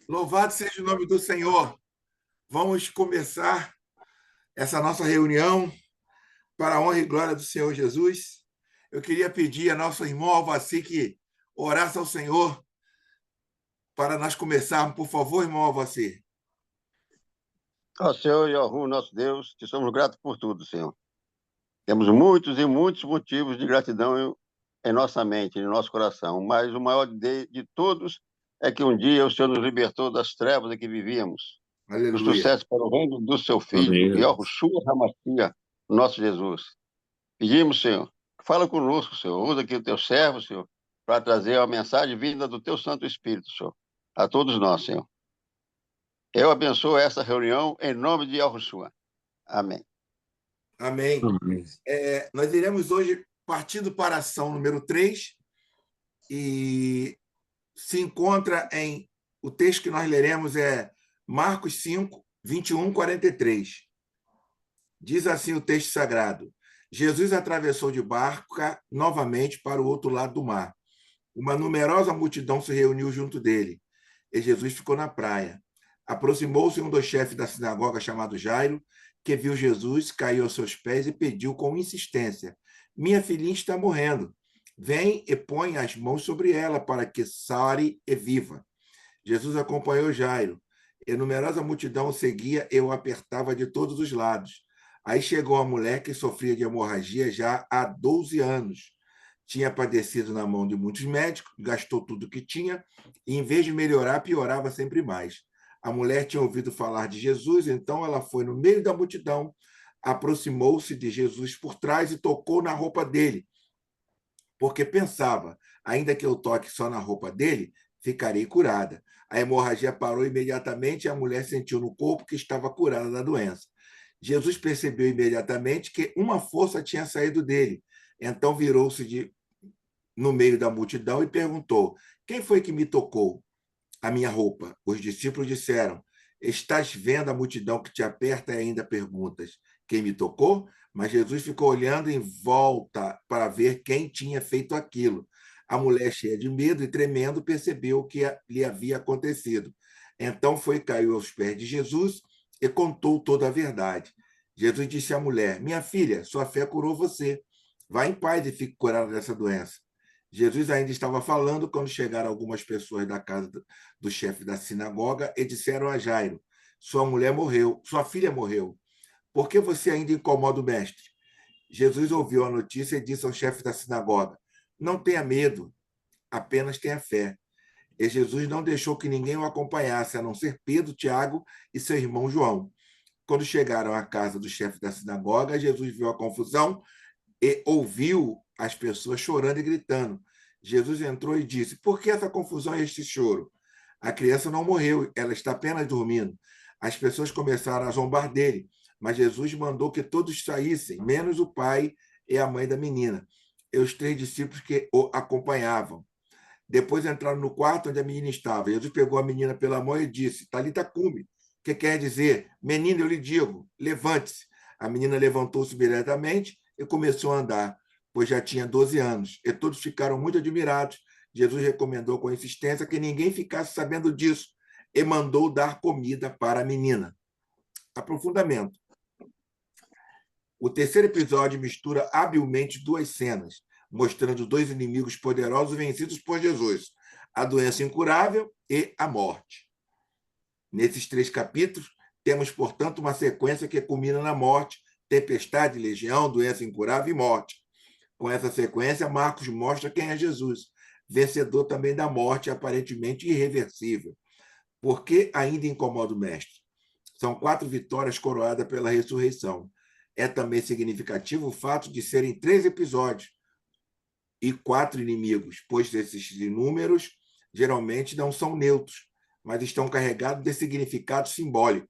Louvado seja o nome do Senhor. Vamos começar essa nossa reunião para a honra e glória do Senhor Jesus. Eu queria pedir a nosso irmão Alvaci que orasse ao Senhor para nós começarmos. Por favor, irmão Alvaci. Ó Senhor Yahu, nosso Deus, te somos gratos por tudo, Senhor. Temos muitos e muitos motivos de gratidão em nossa mente, em nosso coração, mas o maior de todos é que um dia o Senhor nos libertou das trevas em que vivíamos, nos Aleluia. trouxesse para o reino do seu Filho, Amém. Yahushua HaMashiach, nosso Jesus. Pedimos, Senhor, fala conosco, Senhor, usa aqui o teu servo, Senhor, para trazer a mensagem vinda do teu Santo Espírito, Senhor, a todos nós, Senhor. Eu abençoo essa reunião em nome de Yahushua. Amém. Amém. Amém. Nós iremos hoje partindo para a ação número 3 e se encontra em... O texto que nós leremos é Marcos 5, 21, 43. Diz assim o texto sagrado: Jesus atravessou de barca novamente para o outro lado do mar. Uma numerosa multidão se reuniu junto dele, e Jesus ficou na praia. Aproximou-se um dos chefes da sinagoga, chamado Jairo, que viu Jesus, caiu aos seus pés e pediu com insistência: minha filhinha está morrendo. Vem e põe as mãos sobre ela para que sare e viva. Jesus acompanhou Jairo, e numerosa multidão o seguia e o apertava de todos os lados. Aí chegou a mulher que sofria de hemorragia já há 12 anos. Tinha padecido na mão de muitos médicos, gastou tudo o que tinha, e em vez de melhorar, piorava sempre mais. A mulher tinha ouvido falar de Jesus, então ela foi no meio da multidão, aproximou-se de Jesus por trás e tocou na roupa dele, porque pensava: ainda que eu toque só na roupa dele, ficarei curada. A hemorragia parou imediatamente e a mulher sentiu no corpo que estava curada da doença. Jesus percebeu imediatamente que uma força tinha saído dele. Então virou-se no meio da multidão e perguntou: quem foi que me tocou a minha roupa? Os discípulos disseram: estás vendo a multidão que te aperta e ainda perguntas: quem me tocou? Mas Jesus ficou olhando em volta para ver quem tinha feito aquilo. A mulher, cheia de medo e tremendo, percebeu o que lhe havia acontecido. Então foi e caiu aos pés de Jesus e contou toda a verdade. Jesus disse à mulher: minha filha, sua fé curou você. Vá em paz e fique curada dessa doença. Jesus ainda estava falando quando chegaram algumas pessoas da casa do chefe da sinagoga e disseram a Jairo: sua mulher morreu, sua filha morreu. Por que você ainda incomoda o mestre? Jesus ouviu a notícia e disse ao chefe da sinagoga: não tenha medo, apenas tenha fé. E Jesus não deixou que ninguém o acompanhasse, a não ser Pedro, Tiago e seu irmão João. Quando chegaram à casa do chefe da sinagoga, Jesus viu a confusão e ouviu as pessoas chorando e gritando. Jesus entrou e disse: por que essa confusão e este choro? A criança não morreu, ela está apenas dormindo. As pessoas começaram a zombar dele, mas Jesus mandou que todos saíssem, menos o pai e a mãe da menina, e os 3 discípulos que o acompanhavam. Depois entraram no quarto onde a menina estava. Jesus pegou a menina pela mão e disse: Talita cumi, que quer dizer: menina, eu lhe digo, levante-se. A menina levantou-se imediatamente e começou a andar, pois já tinha 12 anos. E todos ficaram muito admirados. Jesus recomendou com insistência que ninguém ficasse sabendo disso e mandou dar comida para a menina. Aprofundamento. O terceiro episódio mistura habilmente 2 cenas, mostrando 2 inimigos poderosos vencidos por Jesus: a doença incurável e a morte. Nesses 3 capítulos, temos, portanto, uma sequência que culmina na morte: tempestade, legião, doença incurável e morte. Com essa sequência, Marcos mostra quem é Jesus, vencedor também da morte aparentemente irreversível. Por que ainda incomoda o mestre? São 4 vitórias coroadas pela ressurreição. É também significativo o fato de serem 3 episódios e 4 inimigos, pois esses números geralmente não são neutros, mas estão carregados de significado simbólico.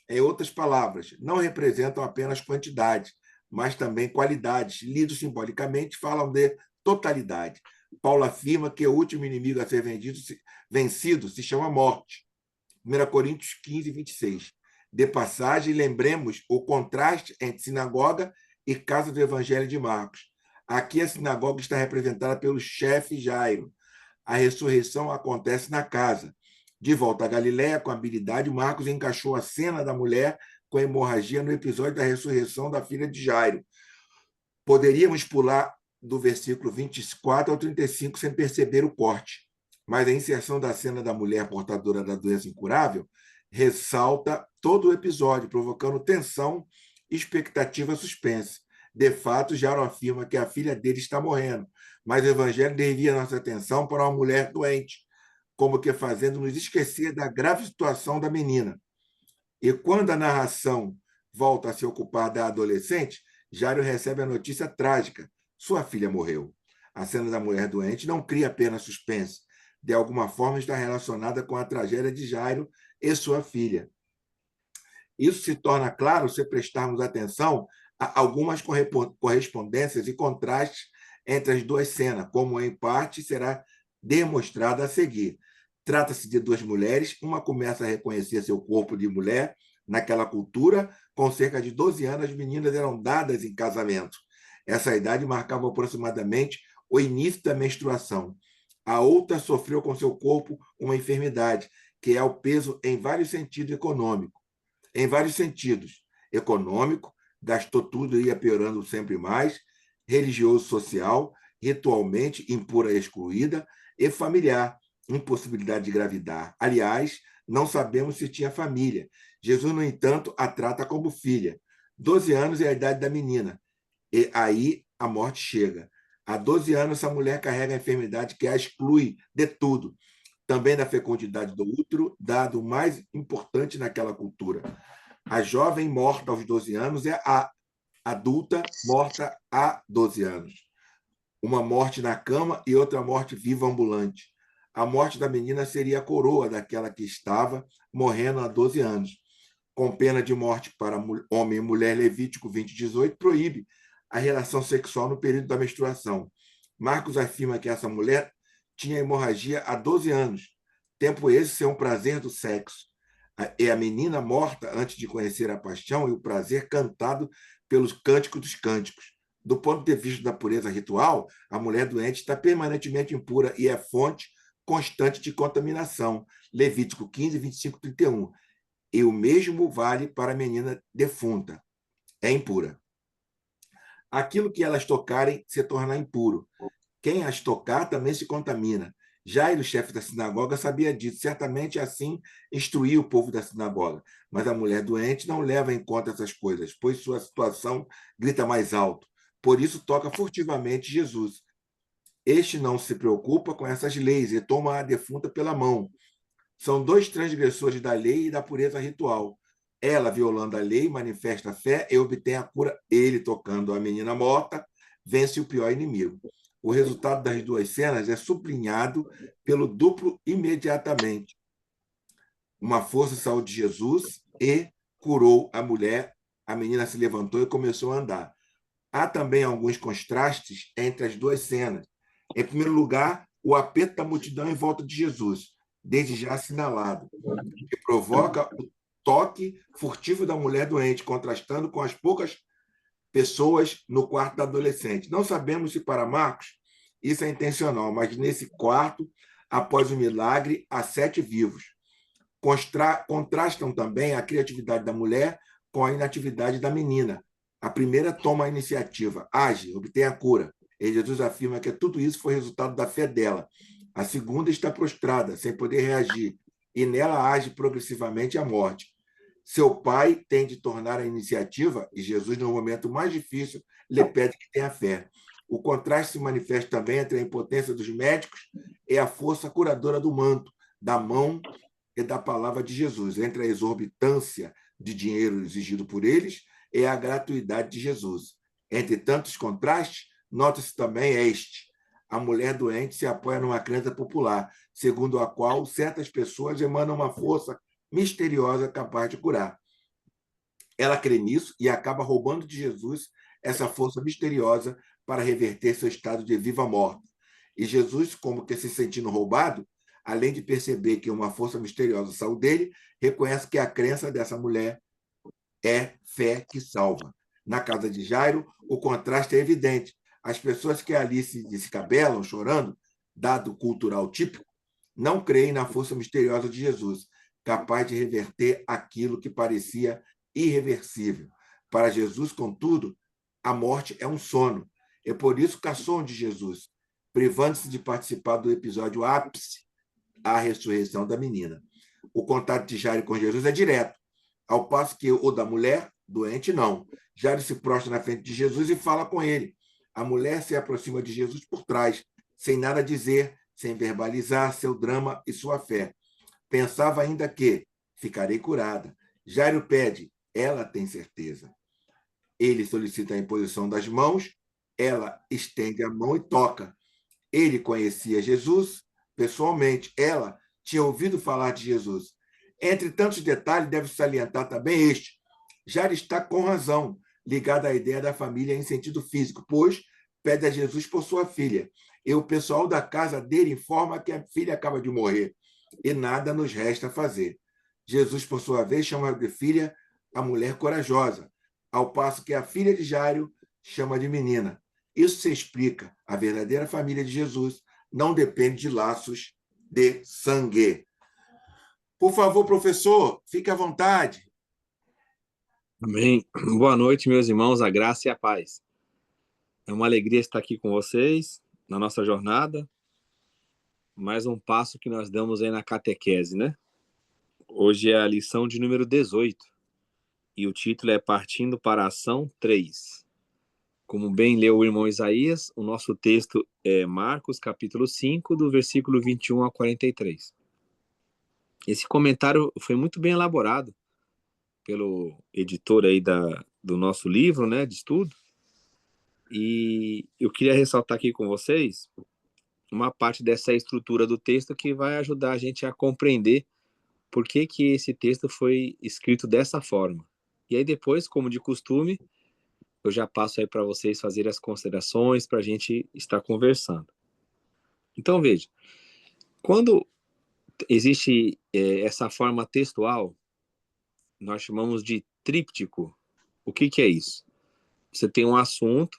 Em outras palavras, não representam apenas quantidade, mas também qualidades. Lidos simbolicamente, falam de totalidade. Paulo afirma que o último inimigo a ser vencido se chama morte. 1 Coríntios 15, 26. De passagem, lembremos o contraste entre sinagoga e casa do Evangelho de Marcos. Aqui a sinagoga está representada pelo chefe Jairo. A ressurreição acontece na casa. De volta à Galiléia, com habilidade, Marcos encaixou a cena da mulher com a hemorragia no episódio da ressurreição da filha de Jairo. Poderíamos pular do versículo 24 ao 35 sem perceber o corte, mas a inserção da cena da mulher portadora da doença incurável ressalta todo o episódio, provocando tensão, expectativa, suspense. De fato, Jairo afirma que a filha dele está morrendo, mas o evangelho desvia nossa atenção para uma mulher doente, como que fazendo-nos esquecer da grave situação da menina. E quando a narração volta a se ocupar da adolescente, Jairo recebe a notícia trágica: sua filha morreu. A cena da mulher doente não cria apenas suspense, de alguma forma está relacionada com a tragédia de Jairo e sua filha. Isso se torna claro se prestarmos atenção a algumas correspondências e contrastes entre as duas cenas, como em parte será demonstrado a seguir. Trata-se de duas mulheres, uma começa a reconhecer seu corpo de mulher. Naquela cultura, com cerca de 12 anos, as meninas eram dadas em casamento. Essa idade marcava aproximadamente o início da menstruação. A outra sofreu com seu corpo uma enfermidade, que é o peso em vários sentidos econômicos. Em vários sentidos. Econômico, gastou tudo e ia piorando sempre mais. Religioso, social, ritualmente impura e excluída. E familiar, impossibilidade de engravidar. Aliás, não sabemos se tinha família. Jesus, no entanto, a trata como filha. 12 anos é a idade da menina. E aí a morte chega. Há 12 anos, essa mulher carrega a enfermidade que a exclui de tudo. Também da fecundidade do útero, dado mais importante naquela cultura. A jovem morta aos 12 anos é a adulta morta há 12 anos. Uma morte na cama e outra morte viva ambulante. A morte da menina seria a coroa daquela que estava morrendo há 12 anos. Com pena de morte para homem e mulher, Levítico 20:18 proíbe a relação sexual no período da menstruação. Marcos afirma que essa mulher tinha hemorragia há 12 anos, tempo esse ser um prazer do sexo. É a menina morta antes de conhecer a paixão e o prazer cantado pelos cânticos dos cânticos. Do ponto de vista da pureza ritual, a mulher doente está permanentemente impura e é fonte constante de contaminação. Levítico 15, 25, 31. E o mesmo vale para a menina defunta. É impura. Aquilo que elas tocarem se torna impuro. Quem as tocar também se contamina. Jairo, o chefe da sinagoga, sabia disso. Certamente assim instruía o povo da sinagoga. Mas a mulher doente não leva em conta essas coisas, pois sua situação grita mais alto. Por isso toca furtivamente Jesus. Este não se preocupa com essas leis e toma a defunta pela mão. São dois transgressores da lei e da pureza ritual. Ela, violando a lei, manifesta a fé e obtém a cura. Ele, tocando a menina morta, vence o pior inimigo. O resultado das duas cenas é sublinhado pelo duplo imediatamente. Uma força saiu de Jesus e curou a mulher. A menina se levantou e começou a andar. Há também alguns contrastes entre as duas cenas. Em primeiro lugar, o aperto da multidão em volta de Jesus, desde já assinalado, que provoca o toque furtivo da mulher doente, contrastando com as poucas pessoas no quarto da adolescente. Não sabemos se para Marcos isso é intencional, mas nesse quarto, após o milagre, há 7 vivos. Contrastam também a criatividade da mulher com a inatividade da menina. A primeira toma a iniciativa, age, obtém a cura. E Jesus afirma que tudo isso foi resultado da fé dela. A segunda está prostrada, sem poder reagir, e nela age progressivamente a morte. Seu pai tem de tornar a iniciativa, e Jesus, no momento mais difícil, lhe pede que tenha fé. O contraste se manifesta também entre a impotência dos médicos e a força curadora do manto, da mão e da palavra de Jesus, entre a exorbitância de dinheiro exigido por eles e a gratuidade de Jesus. Entre tantos contrastes, nota-se também este: a mulher doente se apoia numa crença popular, segundo a qual certas pessoas emanam uma força misteriosa capaz de curar. Ela crê nisso e acaba roubando de Jesus essa força misteriosa para reverter seu estado de viva morte. E Jesus, como que se sentindo roubado, além de perceber que uma força misteriosa saiu dele, reconhece que a crença dessa mulher é fé que salva. Na casa de Jairo, o contraste é evidente. As pessoas que ali se descabelam, chorando, dado cultural típico, Não creem na força misteriosa de Jesus, capaz de reverter aquilo que parecia irreversível. Para Jesus, contudo, a morte é um sono. É por isso que caçou de Jesus, privando-se de participar do episódio ápice, a ressurreição da menina. O contato de Jairo com Jesus é direto, ao passo que o da mulher doente não. Jairo se prostra na frente de Jesus e fala com ele. A mulher se aproxima de Jesus por trás, sem nada dizer, sem verbalizar seu drama e sua fé. Pensava ainda que ficarei curada. Jairo pede, ela tem certeza. Ele solicita a imposição das mãos, ela estende a mão e toca. Ele conhecia Jesus pessoalmente, ela tinha ouvido falar de Jesus. Entre tantos detalhes, deve salientar também este. Já está com razão, ligado à ideia da família em sentido físico, pois pede a Jesus por sua filha. E o pessoal da casa dele informa que a filha acaba de morrer e nada nos resta fazer. Jesus, por sua vez, chama de filha a mulher corajosa, ao passo que a filha de Jairo chama de menina. Isso se explica. A verdadeira família de Jesus não depende de laços de sangue. Por favor, professor, fique à vontade. Amém. Boa noite, meus irmãos, a graça e a paz. É uma alegria estar aqui com vocês na nossa jornada. Mais um passo que nós damos aí na catequese, né? Hoje é a lição de número 18 e o título é Partindo para a Ação 3. Como bem leu o irmão Isaías, o nosso texto é Marcos, capítulo 5, do versículo 21 a 43. Esse comentário foi muito bem elaborado pelo editor aí do nosso livro, né, de estudo. E eu queria ressaltar aqui com vocês uma parte dessa estrutura do texto que vai ajudar a gente a compreender por que esse texto foi escrito dessa forma. E aí depois, como de costume, eu já passo aí para vocês fazerem as considerações para a gente estar conversando. Então, veja, quando existe essa forma textual, nós chamamos de tríptico. O que é isso? Você tem um assunto,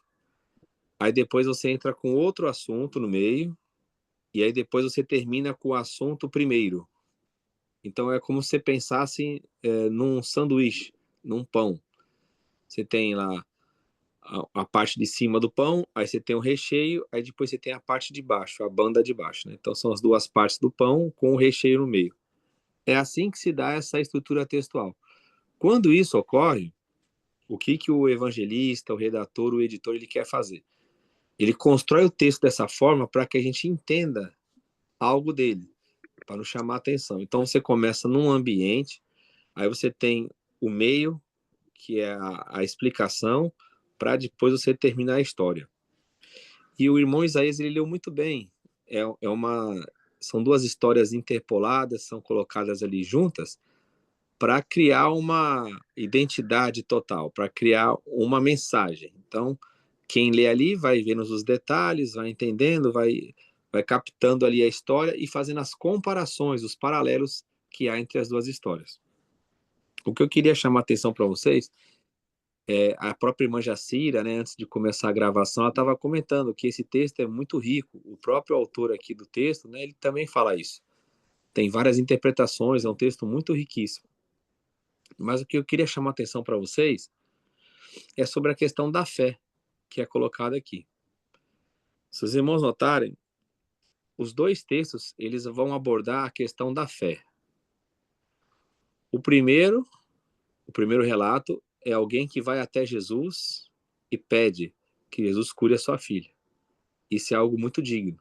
aí depois você entra com outro assunto no meio, e aí depois você termina com o assunto primeiro. Então é como se você pensasse num sanduíche, num pão. Você tem lá a parte de cima do pão, aí você tem o recheio, aí depois você tem a parte de baixo, a banda de baixo, né? Então são as duas partes do pão com o recheio no meio. É assim que se dá essa estrutura textual. Quando isso ocorre, o que o evangelista, o redator, o editor, ele quer fazer? Ele constrói o texto dessa forma para que a gente entenda algo dele, para nos chamar a atenção. Então você começa num ambiente, aí você tem o meio, que é a explicação, para depois você terminar a história. E o irmão Isaías, ele leu muito bem. São duas histórias interpoladas, são colocadas ali juntas, para criar uma identidade total, para criar uma mensagem. Então, quem lê ali vai vendo os detalhes, vai entendendo, vai captando ali a história e fazendo as comparações, os paralelos que há entre as duas histórias. O que eu queria chamar a atenção para vocês a própria irmã Jacira, né, antes de começar a gravação, ela estava comentando que esse texto é muito rico. O próprio autor aqui do texto, né, ele também fala isso. Tem várias interpretações, é um texto muito riquíssimo. Mas o que eu queria chamar a atenção para vocês é sobre a questão da fé, que é colocada aqui. Se os irmãos notarem, os dois textos, eles vão abordar a questão da fé. O primeiro relato é alguém que vai até Jesus e pede que Jesus cure a sua filha. Isso é algo muito digno.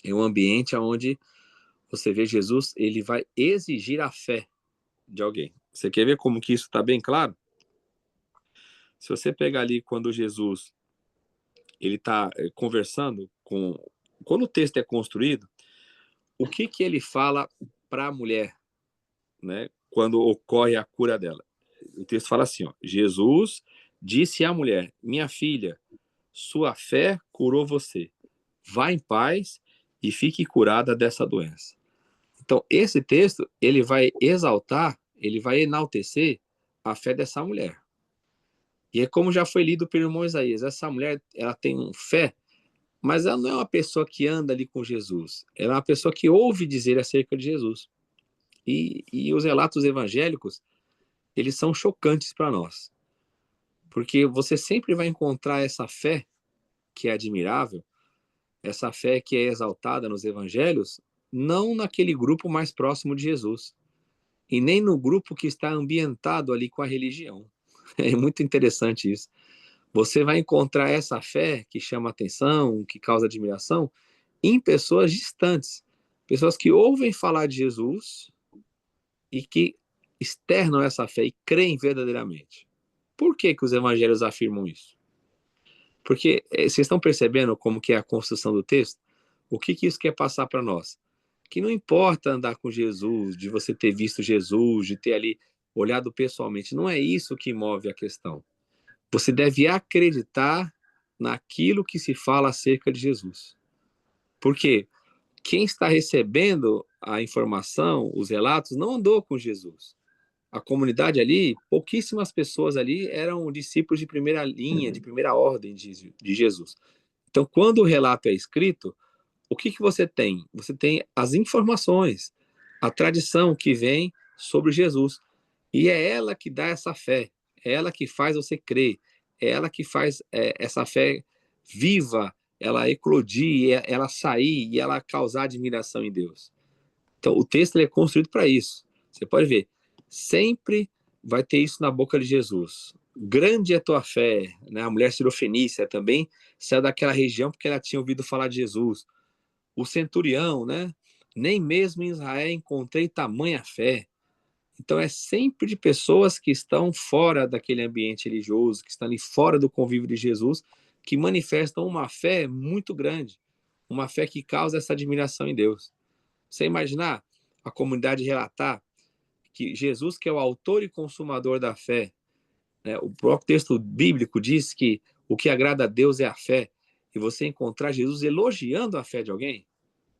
É um ambiente onde você vê Jesus, ele vai exigir a fé de alguém. Você quer ver como que isso está bem claro? Se você pegar ali quando Jesus ele está conversando com... Quando o texto é construído, o que ele fala para a mulher, né? Quando ocorre a cura dela? O texto fala assim, ó, Jesus disse à mulher, minha filha, sua fé curou você. Vá em paz e fique curada dessa doença. Então, esse texto, ele vai exaltar, ele vai enaltecer a fé dessa mulher. E é como já foi lido pelo irmão Isaías, essa mulher, ela tem fé, mas ela não é uma pessoa que anda ali com Jesus. Ela é uma pessoa que ouve dizer acerca de Jesus. E os relatos evangélicos, eles são chocantes para nós. Porque você sempre vai encontrar essa fé que é admirável, essa fé que é exaltada nos evangelhos, não naquele grupo mais próximo de Jesus, e nem no grupo que está ambientado ali com a religião. É muito interessante isso. Você vai encontrar essa fé que chama atenção, que causa admiração, em pessoas distantes, pessoas que ouvem falar de Jesus e que externam essa fé e creem verdadeiramente. Por que que os evangelhos afirmam isso? Porque vocês estão percebendo como que é a construção do texto? O que que isso quer passar para nós? Que não importa andar com Jesus, de você ter visto Jesus, de ter ali olhado pessoalmente, não é isso que move a questão. Você deve acreditar naquilo que se fala acerca de Jesus. Porque quem está recebendo a informação, os relatos, não andou com Jesus. A comunidade ali, pouquíssimas pessoas ali eram discípulos de primeira linha, de primeira ordem de Jesus. Então, quando o relato é escrito, o que que você tem? Você tem as informações, a tradição que vem sobre Jesus. E é ela que dá essa fé, é ela que faz você crer, é ela que faz essa fé viva, ela eclodir, ela sair e ela causar admiração em Deus. Então, o texto ele é construído para isso. Você pode ver, sempre vai ter isso na boca de Jesus. Grande é a tua fé, né? A mulher sirofenícia também saiu daquela região porque ela tinha ouvido falar de Jesus. O centurião, né? Nem mesmo em Israel encontrei tamanha fé. Então é sempre de pessoas que estão fora daquele ambiente religioso, que estão ali fora do convívio de Jesus, que manifestam uma fé muito grande, uma fé que causa essa admiração em Deus. Você imaginar a comunidade relatar que Jesus, que é o autor e consumador da fé, né? O próprio texto bíblico diz que o que agrada a Deus é a fé, e você encontrar Jesus elogiando a fé de alguém,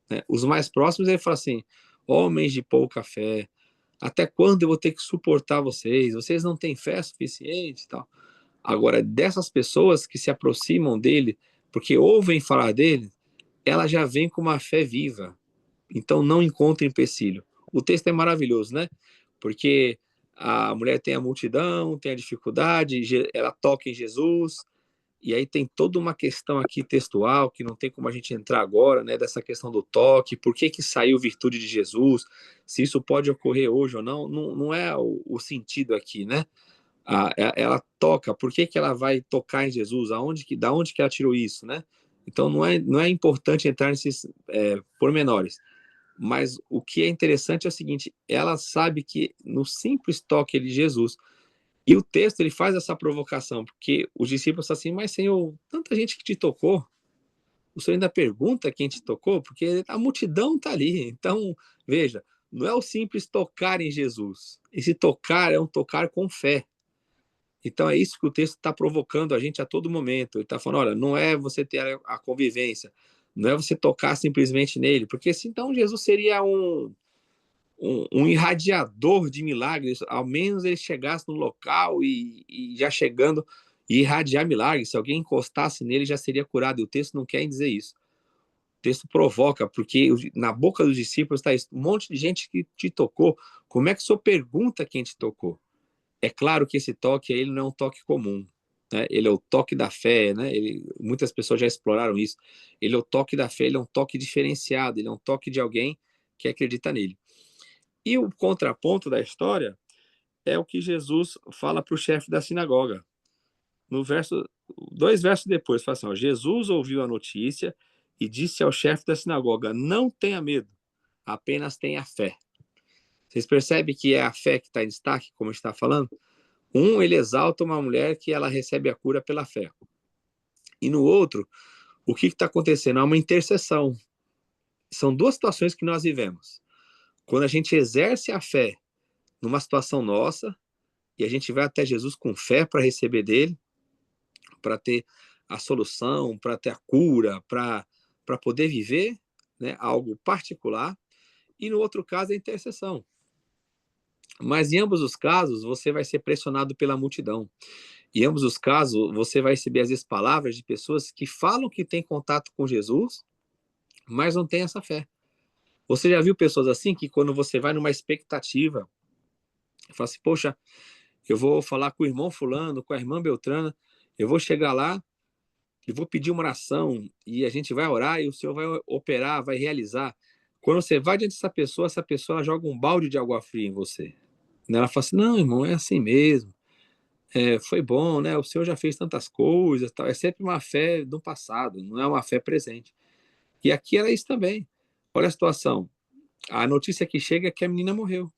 né? Os mais próximos, ele fala assim: homens de pouca fé, até quando eu vou ter que suportar vocês? Vocês não têm fé suficiente e tal. Agora, dessas pessoas que se aproximam dele, porque ouvem falar dele, ela já vem com uma fé viva. Então, não encontra empecilho. O texto é maravilhoso, né? Porque a mulher tem a multidão, tem a dificuldade, ela toca em Jesus, e aí tem toda uma questão aqui textual, que não tem como a gente entrar agora, né, dessa questão do toque, por que que saiu virtude de Jesus, se isso pode ocorrer hoje ou não, não é o sentido aqui, né? Ela toca, por que que ela vai tocar em Jesus? Da onde que ela tirou isso, né? Então não é importante entrar nesses pormenores. Mas o que é interessante é o seguinte, ela sabe que no simples toque de Jesus, e o texto ele faz essa provocação, porque os discípulos falam assim, mas Senhor, tanta gente que te tocou, o Senhor ainda pergunta quem te tocou, porque a multidão está ali. Então, veja, não é o simples tocar em Jesus. Esse tocar é um tocar com fé. Então é isso que o texto está provocando a gente a todo momento. Ele está falando, olha, não é você ter a convivência, não é você tocar simplesmente nele, porque senão Jesus seria um irradiador de milagres, ao menos ele chegasse no local e já chegando e irradiar milagres. Se alguém encostasse nele, já seria curado. E o texto não quer dizer isso. O texto provoca, porque na boca dos discípulos está um monte de gente que te tocou. Como é que o senhor pergunta quem te tocou? É claro que esse toque ele não é um toque comum, né? Ele é o toque da fé, né? Muitas pessoas já exploraram isso. Ele é o toque da fé, ele é um toque diferenciado, ele é um toque de alguém que acredita nele. E o contraponto da história é o que Jesus fala para o chefe da sinagoga. No verso, 2 versos depois, fala assim, ó, Jesus ouviu a notícia e disse ao chefe da sinagoga, não tenha medo, apenas tenha fé. Vocês percebem que é a fé que está em destaque, como está falando? Ele exalta uma mulher que ela recebe a cura pela fé. E no outro, o que está acontecendo? Há uma intercessão. São duas situações que nós vivemos. Quando a gente exerce a fé numa situação nossa, e a gente vai até Jesus com fé para receber dele, para ter a solução, para ter a cura, para poder viver, né, algo particular, e no outro caso a intercessão. Mas em ambos os casos, você vai ser pressionado pela multidão. Em ambos os casos, você vai receber, às vezes, palavras de pessoas que falam que têm contato com Jesus, mas não têm essa fé. Você já viu pessoas assim que quando você vai numa expectativa, fala assim, poxa, eu vou falar com o irmão fulano, com a irmã Beltrana, eu vou chegar lá e vou pedir uma oração e a gente vai orar e o Senhor vai operar, vai realizar. Quando você vai diante dessa pessoa, essa pessoa joga um balde de água fria em você. Ela fala assim, não, irmão, é assim mesmo. Foi bom, né? O Senhor já fez tantas coisas, tal. É sempre uma fé do passado, não é uma fé presente. E aqui era isso também. Olha a situação. A notícia que chega é que a menina morreu.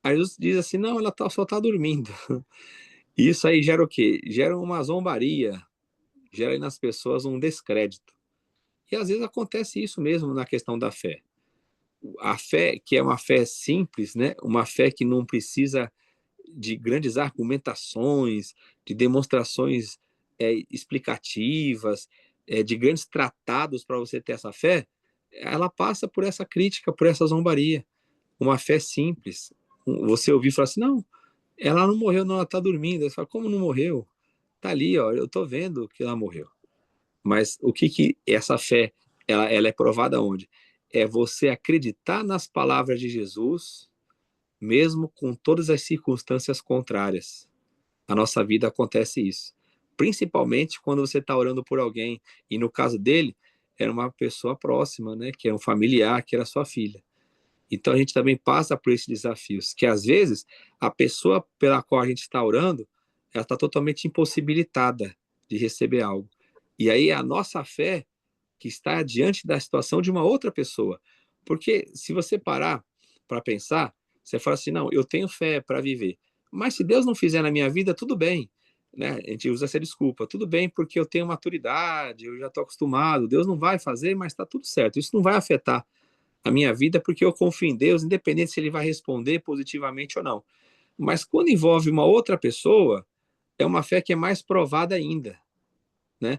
Aí Jesus diz assim, não, ela só está dormindo. Isso aí gera o quê? Gera uma zombaria, gera aí nas pessoas um descrédito. E às vezes acontece isso mesmo na questão da fé. A fé, que é uma fé simples, né? Uma fé que não precisa de grandes argumentações, de demonstrações explicativas, de grandes tratados para você ter essa fé, ela passa por essa crítica, por essa zombaria. Uma fé simples. Você ouvir e falar assim, não, ela não morreu, não, ela está dormindo. Você fala, como não morreu? Está ali, ó, eu estou vendo que ela morreu. Mas o que essa fé, ela é provada onde? É você acreditar nas palavras de Jesus, mesmo com todas as circunstâncias contrárias. Na nossa vida acontece isso. Principalmente quando você está orando por alguém, e no caso dele, era uma pessoa próxima, né, que é um familiar, que era sua filha. Então a gente também passa por esses desafios, que às vezes a pessoa pela qual a gente está orando, ela está totalmente impossibilitada de receber algo. E aí a nossa fé que está diante da situação de uma outra pessoa. Porque se você parar para pensar, você fala assim, não, eu tenho fé para viver. Mas se Deus não fizer na minha vida, tudo bem. Né? A gente usa essa desculpa. Tudo bem porque eu tenho maturidade, eu já estou acostumado. Deus não vai fazer, mas está tudo certo. Isso não vai afetar a minha vida porque eu confio em Deus, independente se ele vai responder positivamente ou não. Mas quando envolve uma outra pessoa, é uma fé que é mais provada ainda, né?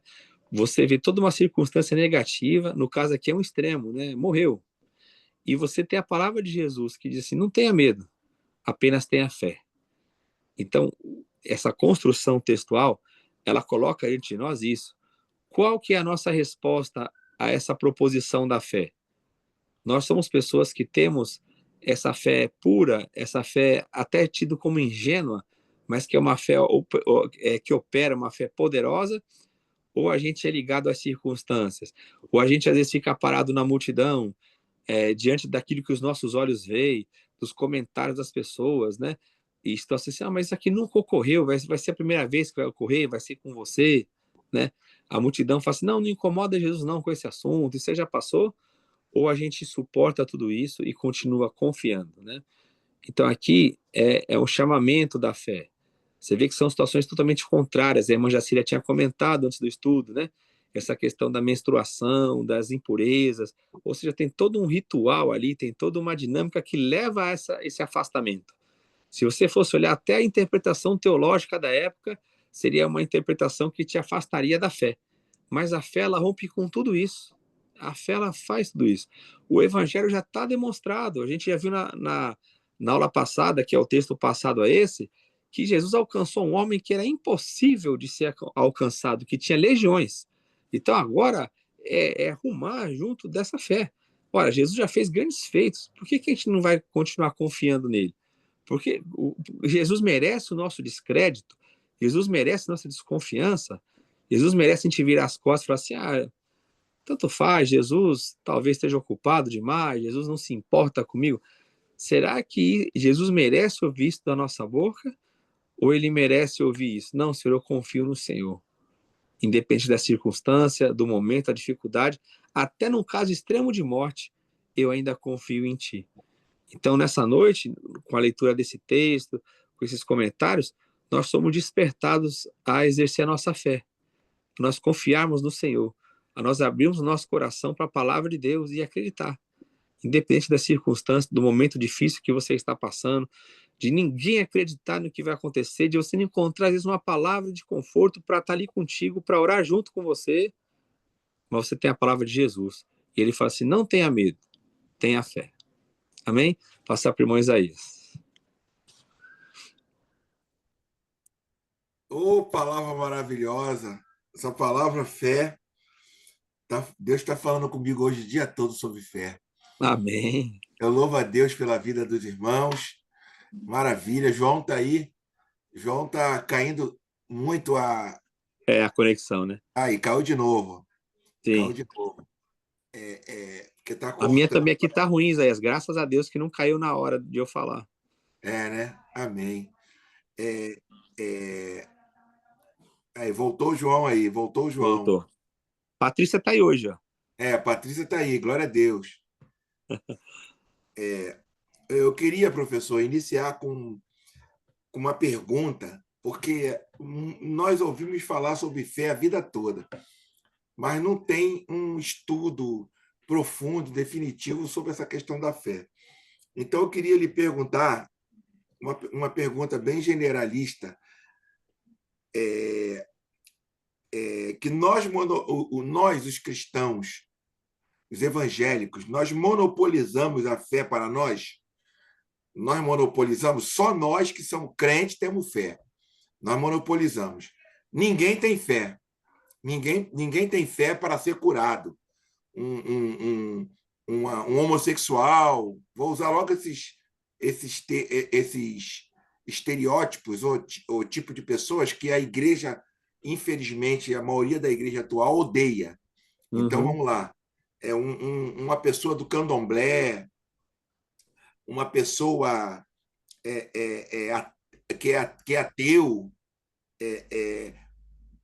Você vê toda uma circunstância negativa, no caso aqui é um extremo, né? Morreu. E você tem a palavra de Jesus que diz assim: não tenha medo, apenas tenha fé. Então, essa construção textual, ela coloca diante de nós isso. Qual que é a nossa resposta a essa proposição da fé? Nós somos pessoas que temos essa fé pura, essa fé até tido como ingênua, mas que é uma fé que opera, uma fé poderosa, ou a gente é ligado às circunstâncias, ou a gente às vezes fica parado na multidão, diante daquilo que os nossos olhos veem, dos comentários das pessoas, né? E estão assim, mas isso aqui nunca ocorreu, vai ser a primeira vez que vai ocorrer, vai ser com você, né? A multidão fala assim, não, não incomoda Jesus não com esse assunto, isso já passou, ou a gente suporta tudo isso e continua confiando, né? Então aqui é o chamamento da fé. Você vê que são situações totalmente contrárias. A irmã Jacília tinha comentado antes do estudo, né? Essa questão da menstruação, das impurezas, ou seja, tem todo um ritual ali, tem toda uma dinâmica que leva a esse afastamento. Se você fosse olhar até a interpretação teológica da época, seria uma interpretação que te afastaria da fé. Mas a fé, ela rompe com tudo isso. A fé, ela faz tudo isso. O evangelho já está demonstrado. A gente já viu na aula passada, que é o texto passado a esse, que Jesus alcançou um homem que era impossível de ser alcançado, que tinha legiões. Então agora é rumar junto dessa fé. Ora, Jesus já fez grandes feitos. Por que a gente não vai continuar confiando nele? Porque Jesus merece o nosso descrédito, Jesus merece nossa desconfiança, Jesus merece a gente virar as costas e falar assim, tanto faz, Jesus talvez esteja ocupado demais, Jesus não se importa comigo. Será que Jesus merece ouvir isso da nossa boca? Ou ele merece ouvir isso? Não, Senhor, eu confio no Senhor. Independente da circunstância, do momento, da dificuldade, até num caso extremo de morte, eu ainda confio em Ti. Então, nessa noite, com a leitura desse texto, com esses comentários, nós somos despertados a exercer a nossa fé, a nós confiarmos no Senhor, a nós abrirmos o nosso coração para a palavra de Deus e acreditar. Independente da circunstância, do momento difícil que você está passando, de ninguém acreditar no que vai acontecer, de você não encontrar, às vezes, uma palavra de conforto para estar ali contigo, para orar junto com você, mas você tem a palavra de Jesus. E ele fala assim, não tenha medo, tenha fé. Amém? Passar para o irmão Isaías. Ô, palavra maravilhosa. Essa palavra fé, Deus está falando comigo hoje o dia todo sobre fé. Amém. Eu louvo a Deus pela vida dos irmãos. Maravilha. João está aí. João está caindo muito a. É a conexão, né? Aí, caiu de novo. Caiu Sim. de novo. Porque está A minha cortando. também aqui tá ruim, Isaías. Graças a Deus que não caiu na hora de eu falar. Né? Amém. É, é, Aí, voltou o João aí, voltou o João. Voltou. Patrícia tá aí hoje, ó. A Patrícia está aí, glória a Deus. Eu queria, professor, iniciar com uma pergunta, porque nós ouvimos falar sobre fé a vida toda, mas não tem um estudo profundo, definitivo sobre essa questão da fé. Então, eu queria lhe perguntar uma pergunta bem generalista, que nós, os cristãos, os evangélicos, nós monopolizamos a fé para nós? Nós monopolizamos, só nós que somos crentes temos fé. Nós monopolizamos. Ninguém tem fé. Ninguém tem fé para ser curado. Um homossexual, vou usar logo esses estereótipos ou tipo de pessoas que a igreja, infelizmente, a maioria da igreja atual odeia. Então, Uhum. vamos lá. Uma pessoa do candomblé, uma pessoa que é ateu,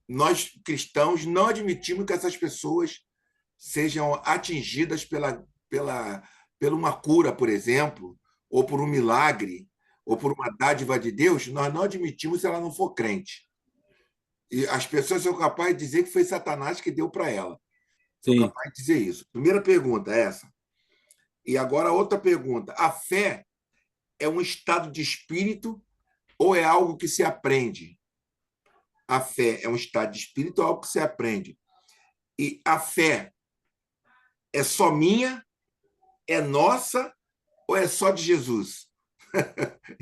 nós cristãos não admitimos que essas pessoas sejam atingidas por uma cura, por exemplo, ou por um milagre, ou por uma dádiva de Deus. Nós não admitimos se ela não for crente. E as pessoas são capazes de dizer que foi Satanás que deu para ela. São Sim. capazes de dizer isso. Primeira pergunta é essa. E agora outra pergunta. A fé é um estado de espírito ou é algo que se aprende? A fé é um estado de espírito ou algo que se aprende? E a fé é só minha, é nossa ou é só de Jesus?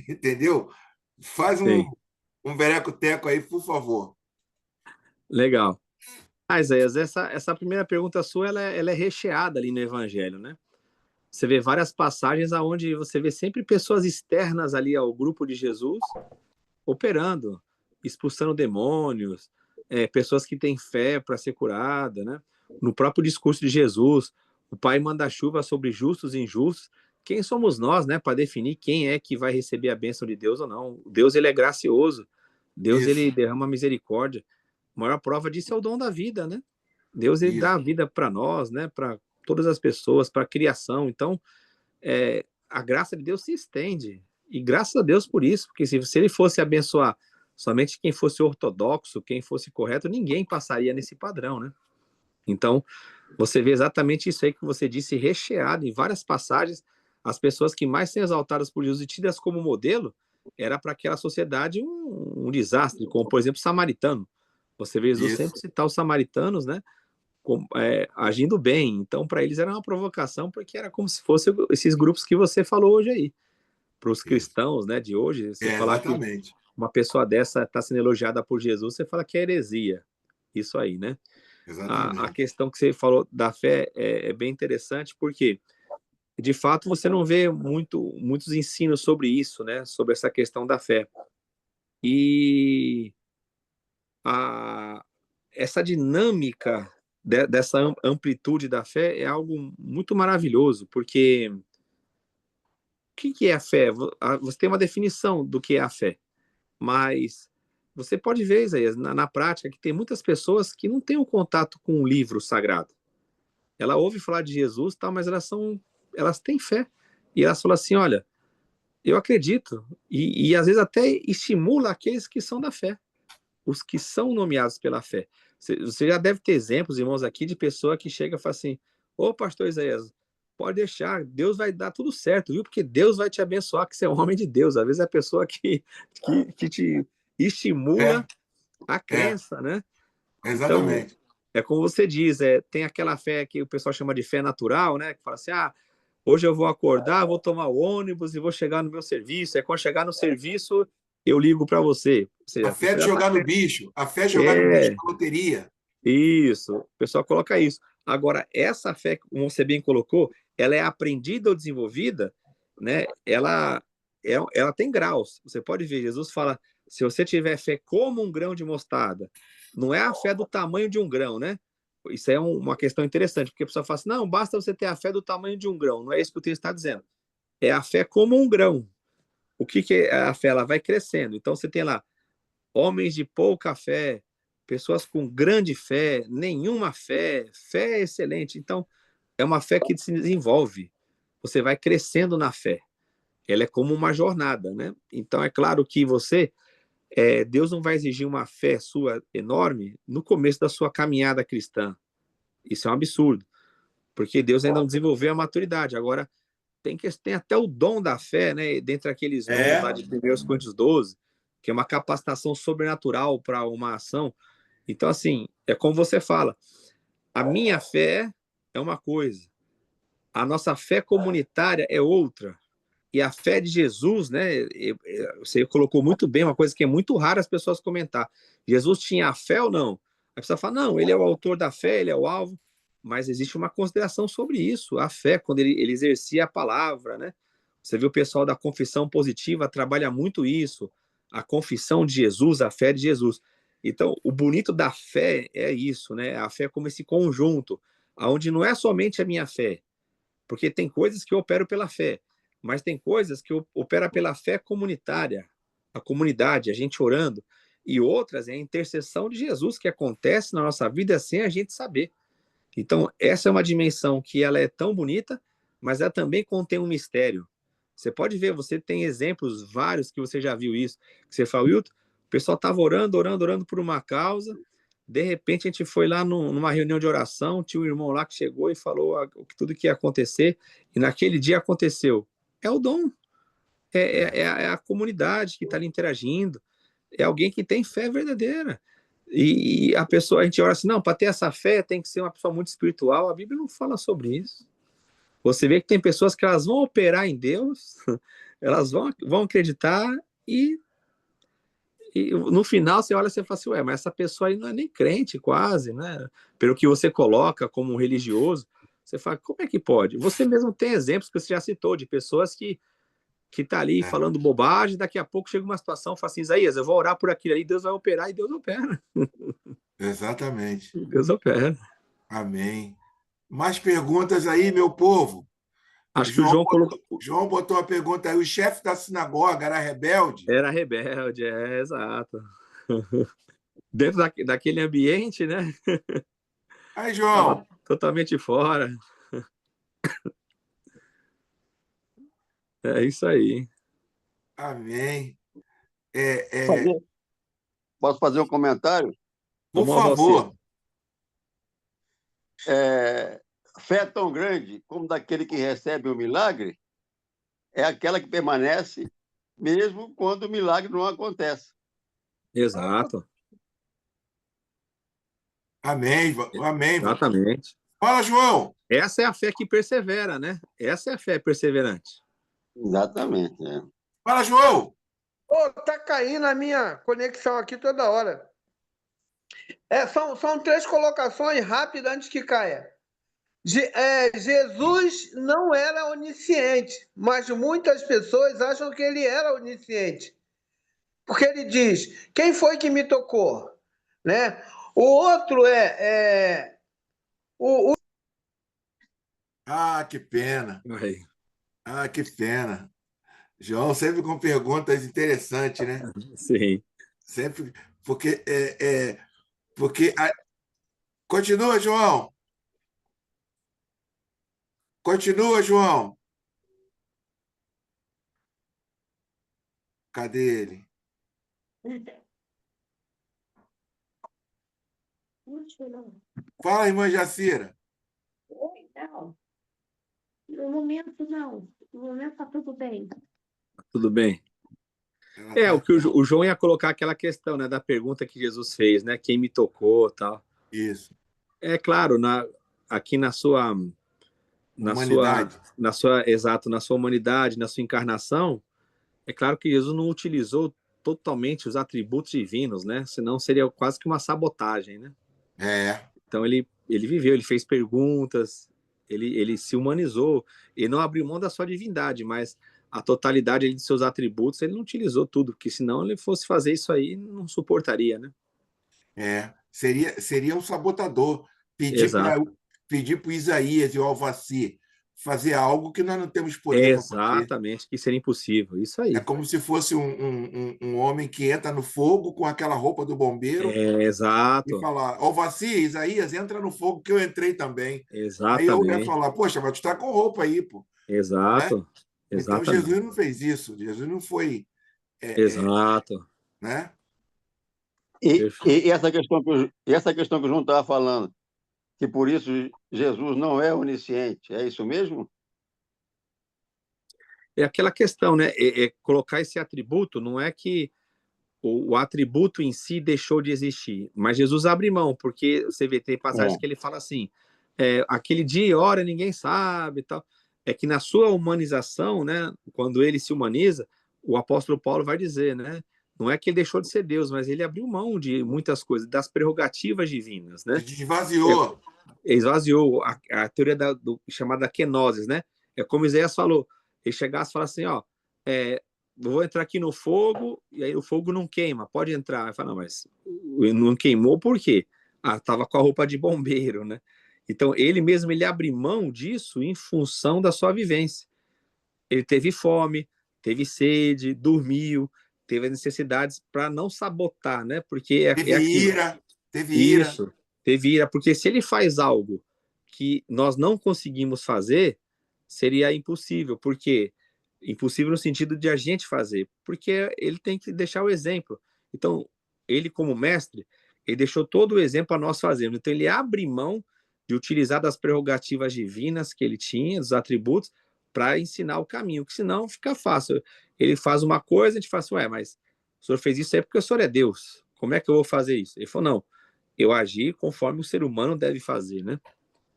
Entendeu? Faz Sim. um vereco-teco aí, por favor. Legal. Isaías, essa primeira pergunta sua, ela é recheada ali no Evangelho, né? Você vê várias passagens onde você vê sempre pessoas externas ali ao grupo de Jesus operando, expulsando demônios, pessoas que têm fé para ser curada, né? No próprio discurso de Jesus, o Pai manda chuva sobre justos e injustos. Quem somos nós, né, para definir quem é que vai receber a bênção de Deus ou não? Deus, ele é gracioso. Deus, Isso, ele derrama misericórdia. A maior prova disso é o dom da vida, né? Deus, ele dá isso. a vida para nós, né? Para todas as pessoas, para a criação. Então, a graça de Deus se estende. E graças a Deus por isso, porque se ele fosse abençoar somente quem fosse ortodoxo, quem fosse correto, ninguém passaria nesse padrão, né? Então, você vê exatamente isso aí que você disse, recheado em várias passagens. As pessoas que mais são exaltadas por Jesus e tidas como modelo, era para aquela sociedade um desastre, como, por exemplo, o samaritano. Você vê Jesus Isso, sempre citar os samaritanos, né? Agindo bem. Então, para eles era uma provocação, porque era como se fossem esses grupos que você falou hoje aí. Para os isso. cristãos, né, de hoje, você falar que Exatamente. uma pessoa dessa está sendo elogiada por Jesus, você fala que é heresia. Isso aí, né? A Exatamente. questão que você falou da fé é bem interessante, porque de fato você não vê muitos ensinos sobre isso, né? Sobre essa questão da fé. E essa dinâmica dessa amplitude da fé é algo muito maravilhoso, porque o que é a fé? Você tem uma definição do que é a fé, mas você pode ver, Isaías, na prática, que tem muitas pessoas que não têm um contato com o livro sagrado. Ela ouve falar de Jesus, tal, mas elas têm fé. E elas falam assim, olha, eu acredito. E às vezes até estimula aqueles que são da fé, os que são nomeados pela fé. Você já deve ter exemplos, irmãos, aqui de pessoa que chega e fala assim, ô pastor Isaías, pode deixar, Deus vai dar tudo certo, viu? Porque Deus vai te abençoar, que você é um homem de Deus. Às vezes é a pessoa que te estimula É, a é, crença, né? Então, exatamente. é como você diz, tem aquela fé que o pessoal chama de fé natural, né? Que fala assim, hoje eu vou acordar, vou tomar o ônibus e vou chegar no meu serviço. É quando chegar no serviço, eu ligo para você. Ou seja, A fé de já jogar tá... no bicho. A fé de jogar no bicho na loteria. Isso, o pessoal coloca isso. Agora, essa fé, como você bem colocou, ela é aprendida ou desenvolvida, né? Ela tem graus. Você pode ver, Jesus fala, se você tiver fé como um grão de mostarda, não é a fé do tamanho de um grão, né? Isso é uma questão interessante, porque a pessoa fala assim, não, basta você ter a fé do tamanho de um grão. Não é isso que o texto está dizendo. É a fé como um grão. O que é a fé? Ela vai crescendo. Então, você tem lá homens de pouca fé, pessoas com grande fé, nenhuma fé, fé excelente. Então, é uma fé que se desenvolve. Você vai crescendo na fé. Ela é como uma jornada, né? Então, é claro que Deus não vai exigir uma fé sua enorme no começo da sua caminhada cristã. Isso é um absurdo, porque Deus ainda não desenvolveu a maturidade. Agora, tem até o dom da fé, né? Dentre aqueles dons lá de 1 Coríntios 12, que é uma capacitação sobrenatural para uma ação. Então, assim, é como você fala, a minha fé é uma coisa, a nossa fé comunitária é outra. E a fé de Jesus, né? Você colocou muito bem, uma coisa que é muito rara as pessoas comentar. Jesus tinha a fé ou não? A pessoa fala, não, ele é o autor da fé, ele é o alvo, mas existe uma consideração sobre isso, a fé, quando ele exercia a palavra, né? Você viu o pessoal da confissão positiva trabalha muito isso, a confissão de Jesus, a fé de Jesus. Então, o bonito da fé é isso, né? A fé como esse conjunto, onde não é somente a minha fé, porque tem coisas que eu opero pela fé, mas tem coisas que eu opero pela fé comunitária, a comunidade, a gente orando, e outras é a intercessão de Jesus que acontece na nossa vida sem a gente saber. Então, essa é uma dimensão que ela é tão bonita, mas ela também contém um mistério. Você pode ver, você tem exemplos vários que você já viu isso, que você fala, Wilton, o pessoal estava orando, orando, orando por uma causa, de repente a gente foi lá numa reunião de oração, tinha um irmão lá que chegou e falou tudo que ia acontecer, e naquele dia aconteceu. É o dom, é a comunidade que está ali interagindo, é alguém que tem fé verdadeira. E a pessoa, a gente ora assim, não, para ter essa fé tem que ser uma pessoa muito espiritual. A Bíblia não fala sobre isso. Você vê que tem pessoas que elas vão operar em Deus, elas vão acreditar e no final você olha e você fala assim, ué, mas essa pessoa aí não é nem crente quase, né? Pelo que você coloca como um religioso, você fala, como é que pode? Você mesmo tem exemplos que você já citou de pessoas que tá ali falando bobagem, daqui a pouco chega uma situação, fala assim, Isaías, eu vou orar por aquilo ali, Deus vai operar e Deus opera. Exatamente. Deus opera. Amém. Mais perguntas aí, meu povo? Acho que o João colocou. João botou a pergunta aí. O chefe da sinagoga era rebelde? Era rebelde, exato. Dentro daquele ambiente, né? Aí, João. Totalmente fora. É isso aí. Amém. Posso fazer um comentário? Por favor. Fé tão grande como daquele que recebe o milagre é aquela que permanece mesmo quando o milagre não acontece. Exato. Amém. Amém. Exatamente. Fala, João. Essa é a fé que persevera, né? Essa é a fé perseverante. Exatamente. Fala, João. Tá caindo a minha conexão aqui toda hora. São três colocações rápidas antes que caia. Jesus não era onisciente, mas muitas pessoas acham que ele era onisciente. Porque ele diz, quem foi que me tocou? Né? O outro Ah, que pena. Aí. Ah, que pena. João sempre com perguntas interessantes, né? Sim. Sempre, porque continua, João. Continua, João. Cadê ele? Fala, irmã Jacira. Oi, não. No momento, não. No momento está tudo bem. Tudo bem. O que o João ia colocar aquela questão, né, da pergunta que Jesus fez, né? Quem me tocou, tal. Isso. É claro, aqui na sua Humanidade. Exato, na sua humanidade, na sua encarnação, é claro que Jesus não utilizou totalmente os atributos divinos, né? Senão seria quase que uma sabotagem, né? Então ele viveu, ele fez perguntas, ele se humanizou, ele não abriu mão da sua divindade, mas a totalidade de seus atributos ele não utilizou tudo, porque senão ele fosse fazer isso aí não suportaria, né? Seria um sabotador Exato. pedir para o Isaías e o Alvaci fazer algo que nós não temos poder para fazer. Exatamente, que seria impossível, isso aí. É como se fosse um homem que entra no fogo com aquela roupa do bombeiro e Exato, falar: Alvaci, Isaías, entra no fogo que eu entrei também. Aí eu ia exatamente, falar: poxa, mas tu está com roupa aí, pô. Né? exato, Então Jesus exatamente, não fez isso. Jesus não foi. exato. Né? E essa questão que o João estava falando, que por isso Jesus não é onisciente, é isso mesmo? É aquela questão, né? Colocar esse atributo, não é que o atributo em si deixou de existir, mas Jesus abre mão, porque você vê, tem passagens que ele fala assim, aquele dia e hora ninguém sabe, tal. É que na sua humanização, né, quando ele se humaniza, o apóstolo Paulo vai dizer, né, não é que ele deixou de ser Deus, mas ele abriu mão de muitas coisas, das prerrogativas divinas, né? Se esvaziou. Esvaziou a teoria chamada kenosis, né? É como Isaías falou, ele chegasse e falasse assim, ó, vou entrar aqui no fogo, e aí o fogo não queima, pode entrar. Aí fala, não, mas não queimou por quê? Ah, tava com a roupa de bombeiro, né? Então, ele mesmo, ele abre mão disso em função da sua vivência. Ele teve fome, teve sede, dormiu, teve necessidades para não sabotar, né? Porque é aquilo. Teve ira. Isso, teve ira, porque se ele faz algo que nós não conseguimos fazer, seria impossível, porque impossível no sentido de a gente fazer, porque ele tem que deixar o exemplo. Então, ele como mestre, ele deixou todo o exemplo a nós fazermos. Então, ele abre mão de utilizar das prerrogativas divinas que ele tinha, dos atributos, para ensinar o caminho, que senão fica fácil. Ele faz uma coisa, a gente fala assim, ué, mas o senhor fez isso aí porque o senhor é Deus. Como é que eu vou fazer isso? Ele falou, não, eu agi conforme o ser humano deve fazer, né?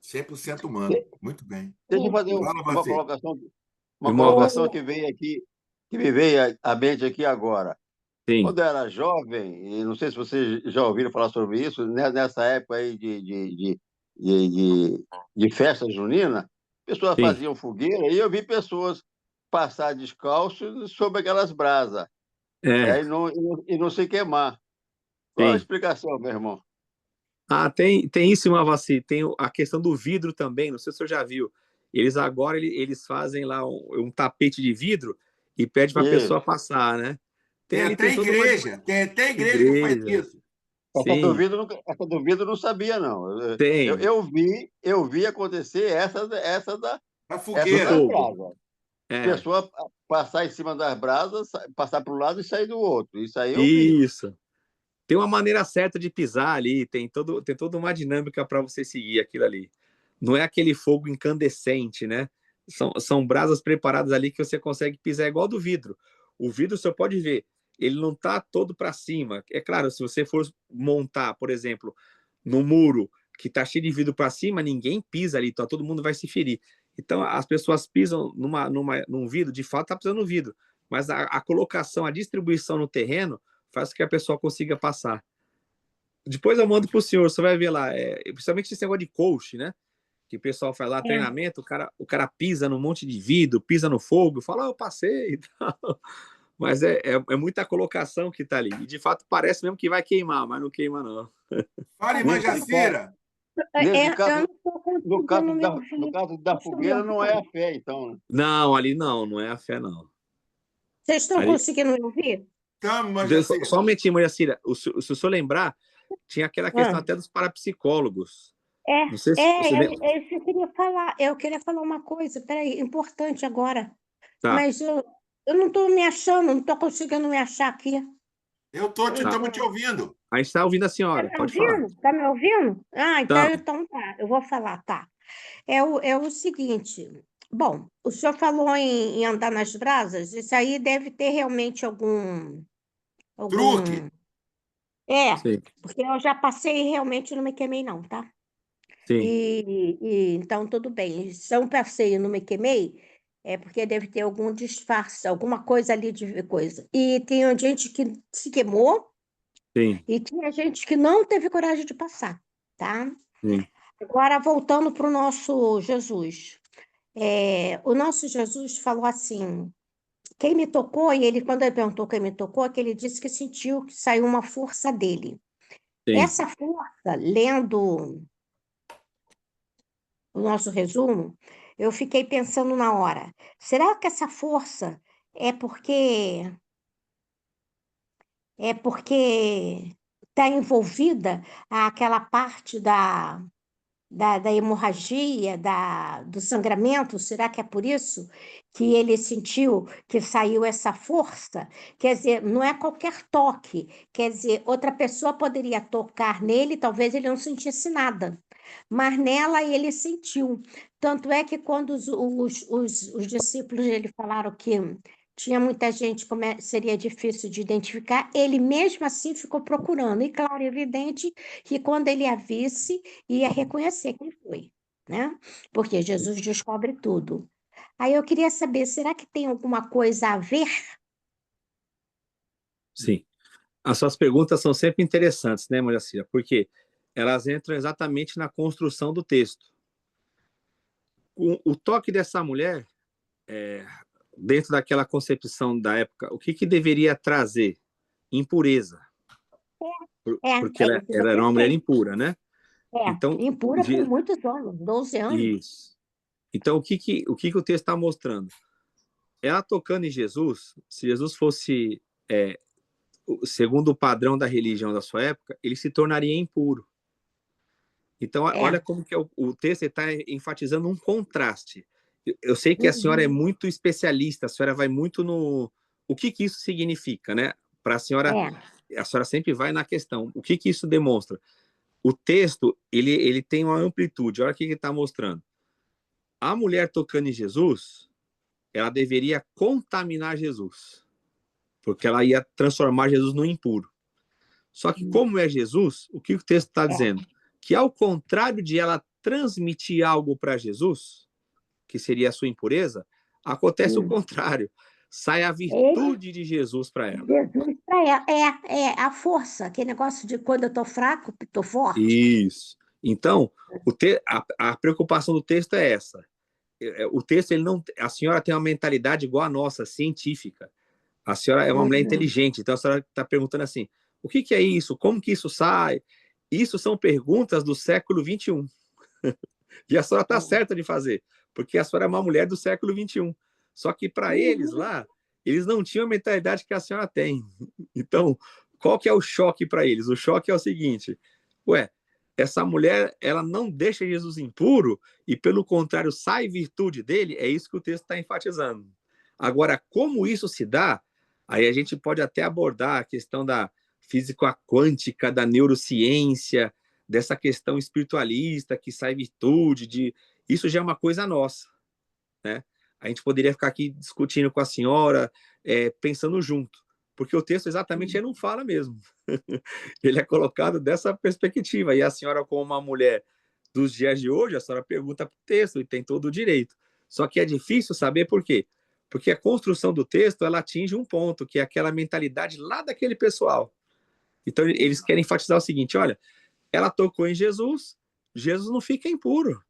100% humano. Muito bem. Deixa eu fazer Fala, uma você. colocação que veio aqui, que me veio à mente aqui agora. Sim, Quando eu era jovem, e não sei se vocês já ouviram falar sobre isso, nessa época aí de, de, de festa junina, pessoas sim. faziam fogueira e eu vi pessoas passar descalço sobre aquelas brasas, É, e não se queimar. Qual a sim. explicação, meu irmão? Ah, tem isso, Mavassi. Tem a questão do vidro também. Não sei se você já viu. Eles agora eles fazem lá um tapete de vidro e pede para a pessoa Isso. passar, né? Tem Tem até toda uma igreja. Tem até igreja que faz igreja. isso. Sim, Essa dúvida eu não sabia, não. tem. Eu vi acontecer A essa Do das fogueira. fogo. brasas. É, Pessoa passar em cima das brasas, passar para um lado e sair do outro. Isso aí eu vi. isso. Tem uma maneira certa de pisar ali, tem toda uma dinâmica para você seguir aquilo ali. Não é aquele fogo incandescente, né? São brasas preparadas ali que você consegue pisar igual do vidro. O vidro você pode ver, ele não está todo para cima. É claro, se você for montar, por exemplo, no muro que está cheio de vidro para cima, ninguém pisa ali, então todo mundo vai se ferir. Então as pessoas pisam num vidro, de fato está pisando no vidro, mas a colocação, a distribuição no terreno faz com que a pessoa consiga passar. Depois eu mando para o senhor, você vai ver lá, principalmente esse negócio de coach, né? Que o pessoal faz lá É. treinamento, o cara pisa num monte de vidro, pisa no fogo, fala, eu passei e tal. Mas é muita colocação que tá ali. E de fato parece mesmo que vai queimar, mas não queima, não. Fale, Nesse caso, Majacira. nesse Eu caso, não estou conseguindo me no ouvir. caso da Vocês estão me fogueira, não é a ouvindo? fé, então, né? Não, ali não é a fé, não. Vocês estão Ali, conseguindo me ouvir? Tamo, só Majacira. só um momentinho, Maria Cira. Se o senhor lembrar, tinha aquela questão Ah, até dos parapsicólogos. é, Não sei se você lembra. é isso que eu queria falar. Eu queria falar uma coisa, peraí, importante agora. Tá, Mas eu não estou me achando, não estou conseguindo me achar aqui. tá. Estamos te ouvindo. A gente está ouvindo a Está senhora, me pode falar. ouvindo? Está me ouvindo? Ah, Então, então tá, eu vou falar, tá. É o seguinte, bom, o senhor falou em andar nas brasas, isso aí deve ter realmente Truque. algum... sim, Porque eu já passei e realmente não me queimei não, tá? sim, Então tudo bem, se é um passeio e não me queimei, É porque deve ter algum disfarce, alguma coisa ali de coisa. E tem gente que se queimou Sim, e tinha gente que não teve coragem de passar, tá? sim, Agora, voltando para o nosso Jesus. O nosso Jesus falou assim, quem me tocou, e ele, quando ele perguntou quem me tocou, é que ele disse que sentiu que saiu uma força dele. sim. Essa força, lendo o nosso resumo, eu fiquei pensando na hora, será que essa força é porque está envolvida aquela parte da hemorragia, do sangramento? Será que é por isso que ele sentiu que saiu essa força? Quer dizer, não é qualquer toque. Quer dizer, outra pessoa poderia tocar nele, talvez ele não sentisse nada. Mas nela ele sentiu. Tanto é que quando os discípulos ele falaram que tinha muita gente, seria difícil de identificar, ele mesmo assim ficou procurando. E claro, evidente que quando ele a visse, ia reconhecer quem foi, né? Porque Jesus descobre tudo. Aí eu queria saber, será que tem alguma coisa a ver? Sim. As suas perguntas são sempre interessantes, né, Maria Cira? Porque elas entram exatamente na construção do texto. O toque dessa mulher, dentro daquela concepção da época, o que deveria trazer? Impureza, porque É isso que eu ela era uma mulher pensei. impura, né? Então, Impura por muitos anos, 12 anos. isso. Então, o que o texto está mostrando? Ela tocando em Jesus, se Jesus fosse, segundo o padrão da religião da sua época, ele se tornaria impuro. Então, olha É. como que o texto está enfatizando um contraste. Eu sei que a senhora é Uhum. muito especialista, a senhora vai muito no... O que isso significa, né? Para a senhora sempre vai na questão. O que isso demonstra? O texto, ele tem uma amplitude. Olha o que ele está mostrando. A mulher tocando em Jesus, ela deveria contaminar Jesus, porque ela ia transformar Jesus no impuro. Só que como é Jesus, o que o texto está dizendo? Que ao contrário de ela transmitir algo para Jesus, que seria a sua impureza, acontece o contrário. Sai a Ele, virtude de Jesus para ela. Jesus para ela. É a força, aquele negócio de quando eu estou fraco, estou forte. Isso. Então, a preocupação do texto é essa. O texto, ele não, a senhora tem uma mentalidade igual a nossa, científica. A senhora é uma mulher inteligente, então a senhora está perguntando assim: o que é isso? Como que isso sai? Isso são perguntas do século XXI. E a senhora está certa de fazer, porque a senhora é uma mulher do século XXI. Só que para eles lá, eles não tinham a mentalidade que a senhora tem. Então, qual que é o choque para eles? O choque é o seguinte: ué, essa mulher, ela não deixa Jesus impuro e, pelo contrário, sai virtude dele. É isso que o texto está enfatizando. Agora, como isso se dá? Aí a gente pode até abordar a questão da física quântica, da neurociência, dessa questão espiritualista que sai virtude, isso já é uma coisa nossa, né? A gente poderia ficar aqui discutindo com a senhora, pensando junto, porque o texto exatamente ele não fala mesmo. Ele é colocado dessa perspectiva, e a senhora, como uma mulher dos dias de hoje, a senhora pergunta para o texto e tem todo o direito. Só que é difícil saber por quê. Porque a construção do texto, ela atinge um ponto, que é aquela mentalidade lá daquele pessoal. Então, eles querem enfatizar o seguinte: olha, ela tocou em Jesus, Jesus não fica impuro.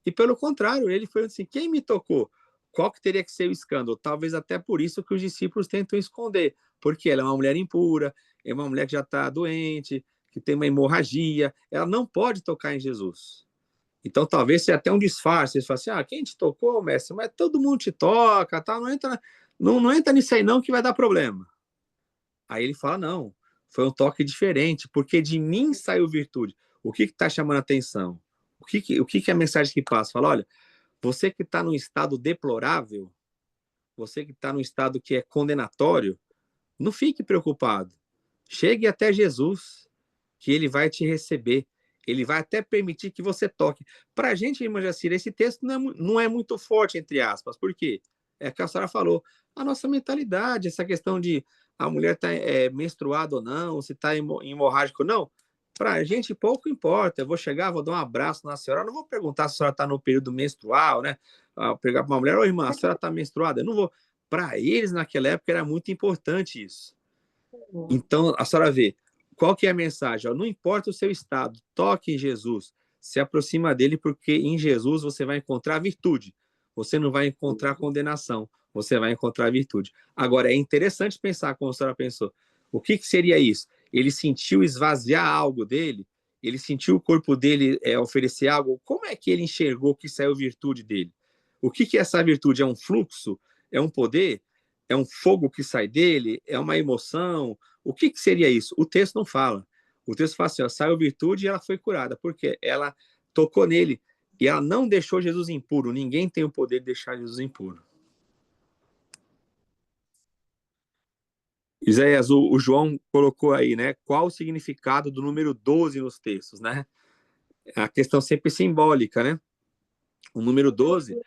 E pelo contrário, ele foi assim: quem me tocou? Qual que teria que ser o escândalo? Talvez até por isso que os discípulos tentam esconder, porque ela é uma mulher impura, é uma mulher que já está doente, que tem uma hemorragia, ela não pode tocar em Jesus. Então talvez seja até um disfarce, eles falam assim: quem te tocou, mestre? Mas todo mundo te toca, tá? Não entra nisso aí não que vai dar problema. Aí ele fala: não, foi um toque diferente, porque de mim saiu virtude. O que está chamando a atenção? O que é a mensagem que passa? Fala: olha, você que está num estado deplorável, você que está num estado que é condenatório, não fique preocupado. Chegue até Jesus, que ele vai te receber. Ele vai até permitir que você toque. Para a gente, irmã Jacira, esse texto não é muito forte, entre aspas. Por quê? É que a senhora falou. A nossa mentalidade, essa questão de a mulher está menstruada ou não, se está hemorrágico ou não, Para a gente pouco importa. Eu vou chegar, vou dar um abraço na senhora, eu não vou perguntar se a senhora está no período menstrual, né? Pegar para uma mulher, ô irmã, a senhora está menstruada? Eu não vou. Para eles, naquela época, era muito importante isso. Então, a senhora vê, qual que é a mensagem? Ó, não importa o seu estado, toque em Jesus, se aproxima dele, porque em Jesus você vai encontrar virtude. Você não vai encontrar condenação, você vai encontrar virtude. Agora, é interessante pensar como a senhora pensou. O que seria isso? Ele sentiu esvaziar algo dele? Ele sentiu o corpo dele oferecer algo? Como é que ele enxergou que saiu virtude dele? O que é essa virtude? É um fluxo? É um poder? É um fogo que sai dele? É uma emoção? O que seria isso? O texto não fala. O texto fala assim, ó, saiu virtude e ela foi curada. Porque ela tocou nele e ela não deixou Jesus impuro. Ninguém tem o poder de deixar Jesus impuro. Isaías, o João colocou aí, né? Qual o significado do número 12 nos textos, né? A questão sempre simbólica, né? O número 12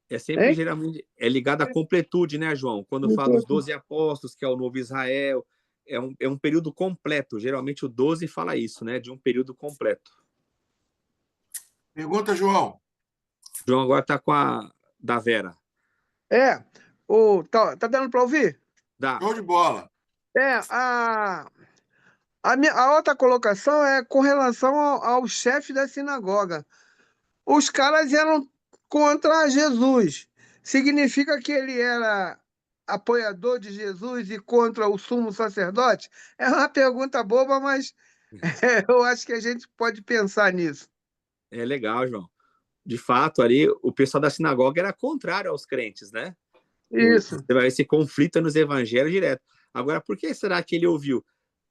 é sempre, geralmente, ligado à completude, né, João? Quando fala dos 12 apóstolos, que é o novo Israel, é um período completo. Geralmente o 12 fala isso, né? De um período completo. Pergunta, João. João agora está com a da Vera. Tá dando para ouvir? Dá. Show de bola. A outra colocação é com relação ao chefe da sinagoga. Os caras eram contra Jesus. Significa que ele era apoiador de Jesus e contra o sumo sacerdote? É uma pergunta boba, mas eu acho que a gente pode pensar nisso. É legal, João. De fato, ali, o pessoal da sinagoga era contrário aos crentes, né? Isso. Esse conflito nos evangelhos direto. Agora, por que será que ele ouviu?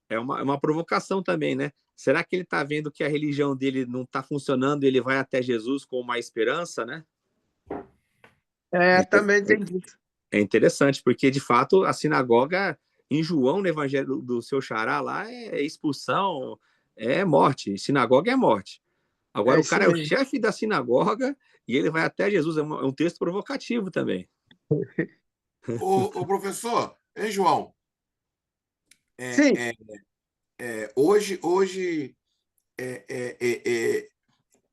É uma provocação também, né? Será que ele está vendo que a religião dele não está funcionando e ele vai até Jesus com uma esperança, né? Também tem isso. É interessante, porque, de fato, a sinagoga, em João, no evangelho do seu xará lá, é expulsão, é morte. Sinagoga é morte. Agora, o cara é o chefe da sinagoga e ele vai até Jesus. É um texto provocativo também. O professor, hein, João? Sim. Hoje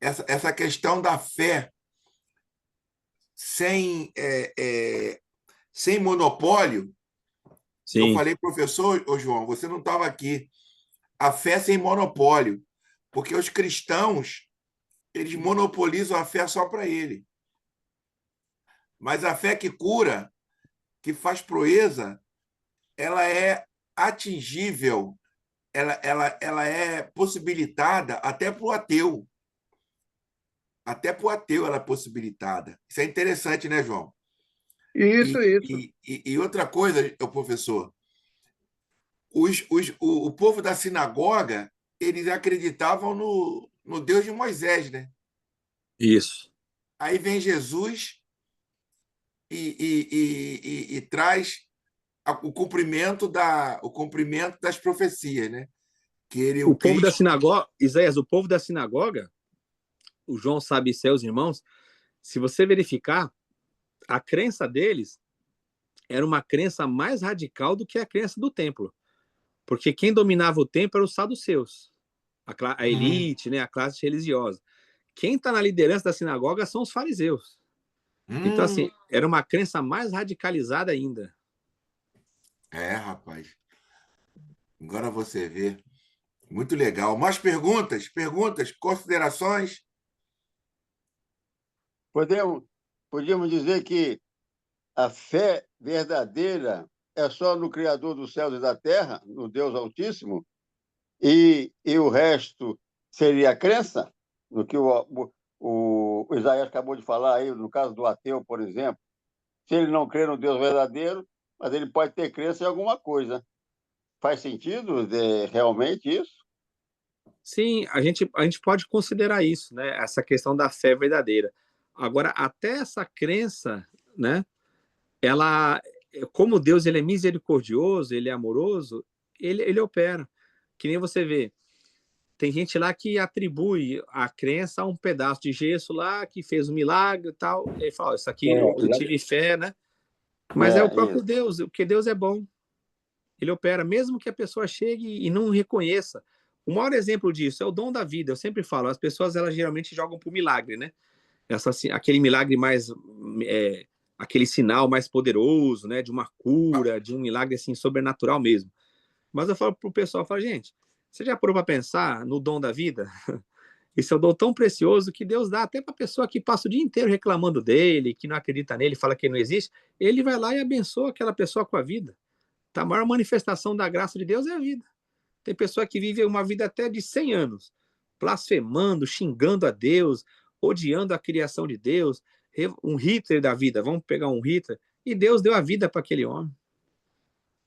essa questão da fé sem monopólio. Sim. Eu falei, professor, João, você não estava aqui. A fé sem monopólio, porque os cristãos eles monopolizam a fé só para ele. Mas a fé que cura, que faz proeza, ela é atingível, ela é possibilitada até para o ateu. Até para o ateu ela é possibilitada. Isso é interessante, né, João? Isso. E outra coisa, professor, o povo da sinagoga, eles acreditavam no Deus de Moisés, né? Isso. Aí vem Jesus e traz o cumprimento das profecias, né? Que ele, o povo da sinagoga, Isaías, o povo da sinagoga, o João sabe seus irmãos, se você verificar, a crença deles era uma crença mais radical do que a crença do templo. Porque quem dominava o templo era os saduceus, a elite, né, a classe religiosa. Quem está na liderança da sinagoga são os fariseus. Então, assim, era uma crença mais radicalizada ainda. Rapaz. Agora você vê. Muito legal. Mais perguntas? Considerações? Podemos dizer que a fé verdadeira é só no Criador dos céus e da terra, no Deus Altíssimo, e o resto seria a crença, no que o Isaías acabou de falar aí, no caso do ateu, por exemplo. Se ele não crê no Deus verdadeiro, mas ele pode ter crença em alguma coisa. Faz sentido realmente isso? Sim, a gente pode considerar isso, né? Essa questão da fé verdadeira. Agora, até essa crença, né? Ela, como Deus ele é misericordioso, ele é amoroso, ele opera. Que nem você vê, tem gente lá que atribui a crença a um pedaço de gesso lá que fez um milagre e tal. Ele fala, isso aqui eu tive fé, né? Mas é o próprio Deus, porque Deus é bom. Ele opera, mesmo que a pessoa chegue e não reconheça. O maior exemplo disso é o dom da vida. Eu sempre falo, as pessoas elas geralmente jogam pro milagre, né? Aquele milagre mais, aquele sinal mais poderoso, né? De uma cura, de um milagre assim sobrenatural mesmo. Mas eu falo pro pessoal, eu falo, gente, você já parou para pensar no dom da vida? Esse é um dom tão precioso que Deus dá até para a pessoa que passa o dia inteiro reclamando dele, que não acredita nele, fala que ele não existe. Ele vai lá e abençoa aquela pessoa com a vida. Tá? A maior manifestação da graça de Deus é a vida. Tem pessoa que vive uma vida até de 100 anos, blasfemando, xingando a Deus, odiando a criação de Deus, um Hitler da vida, vamos pegar um Hitler, e Deus deu a vida para aquele homem.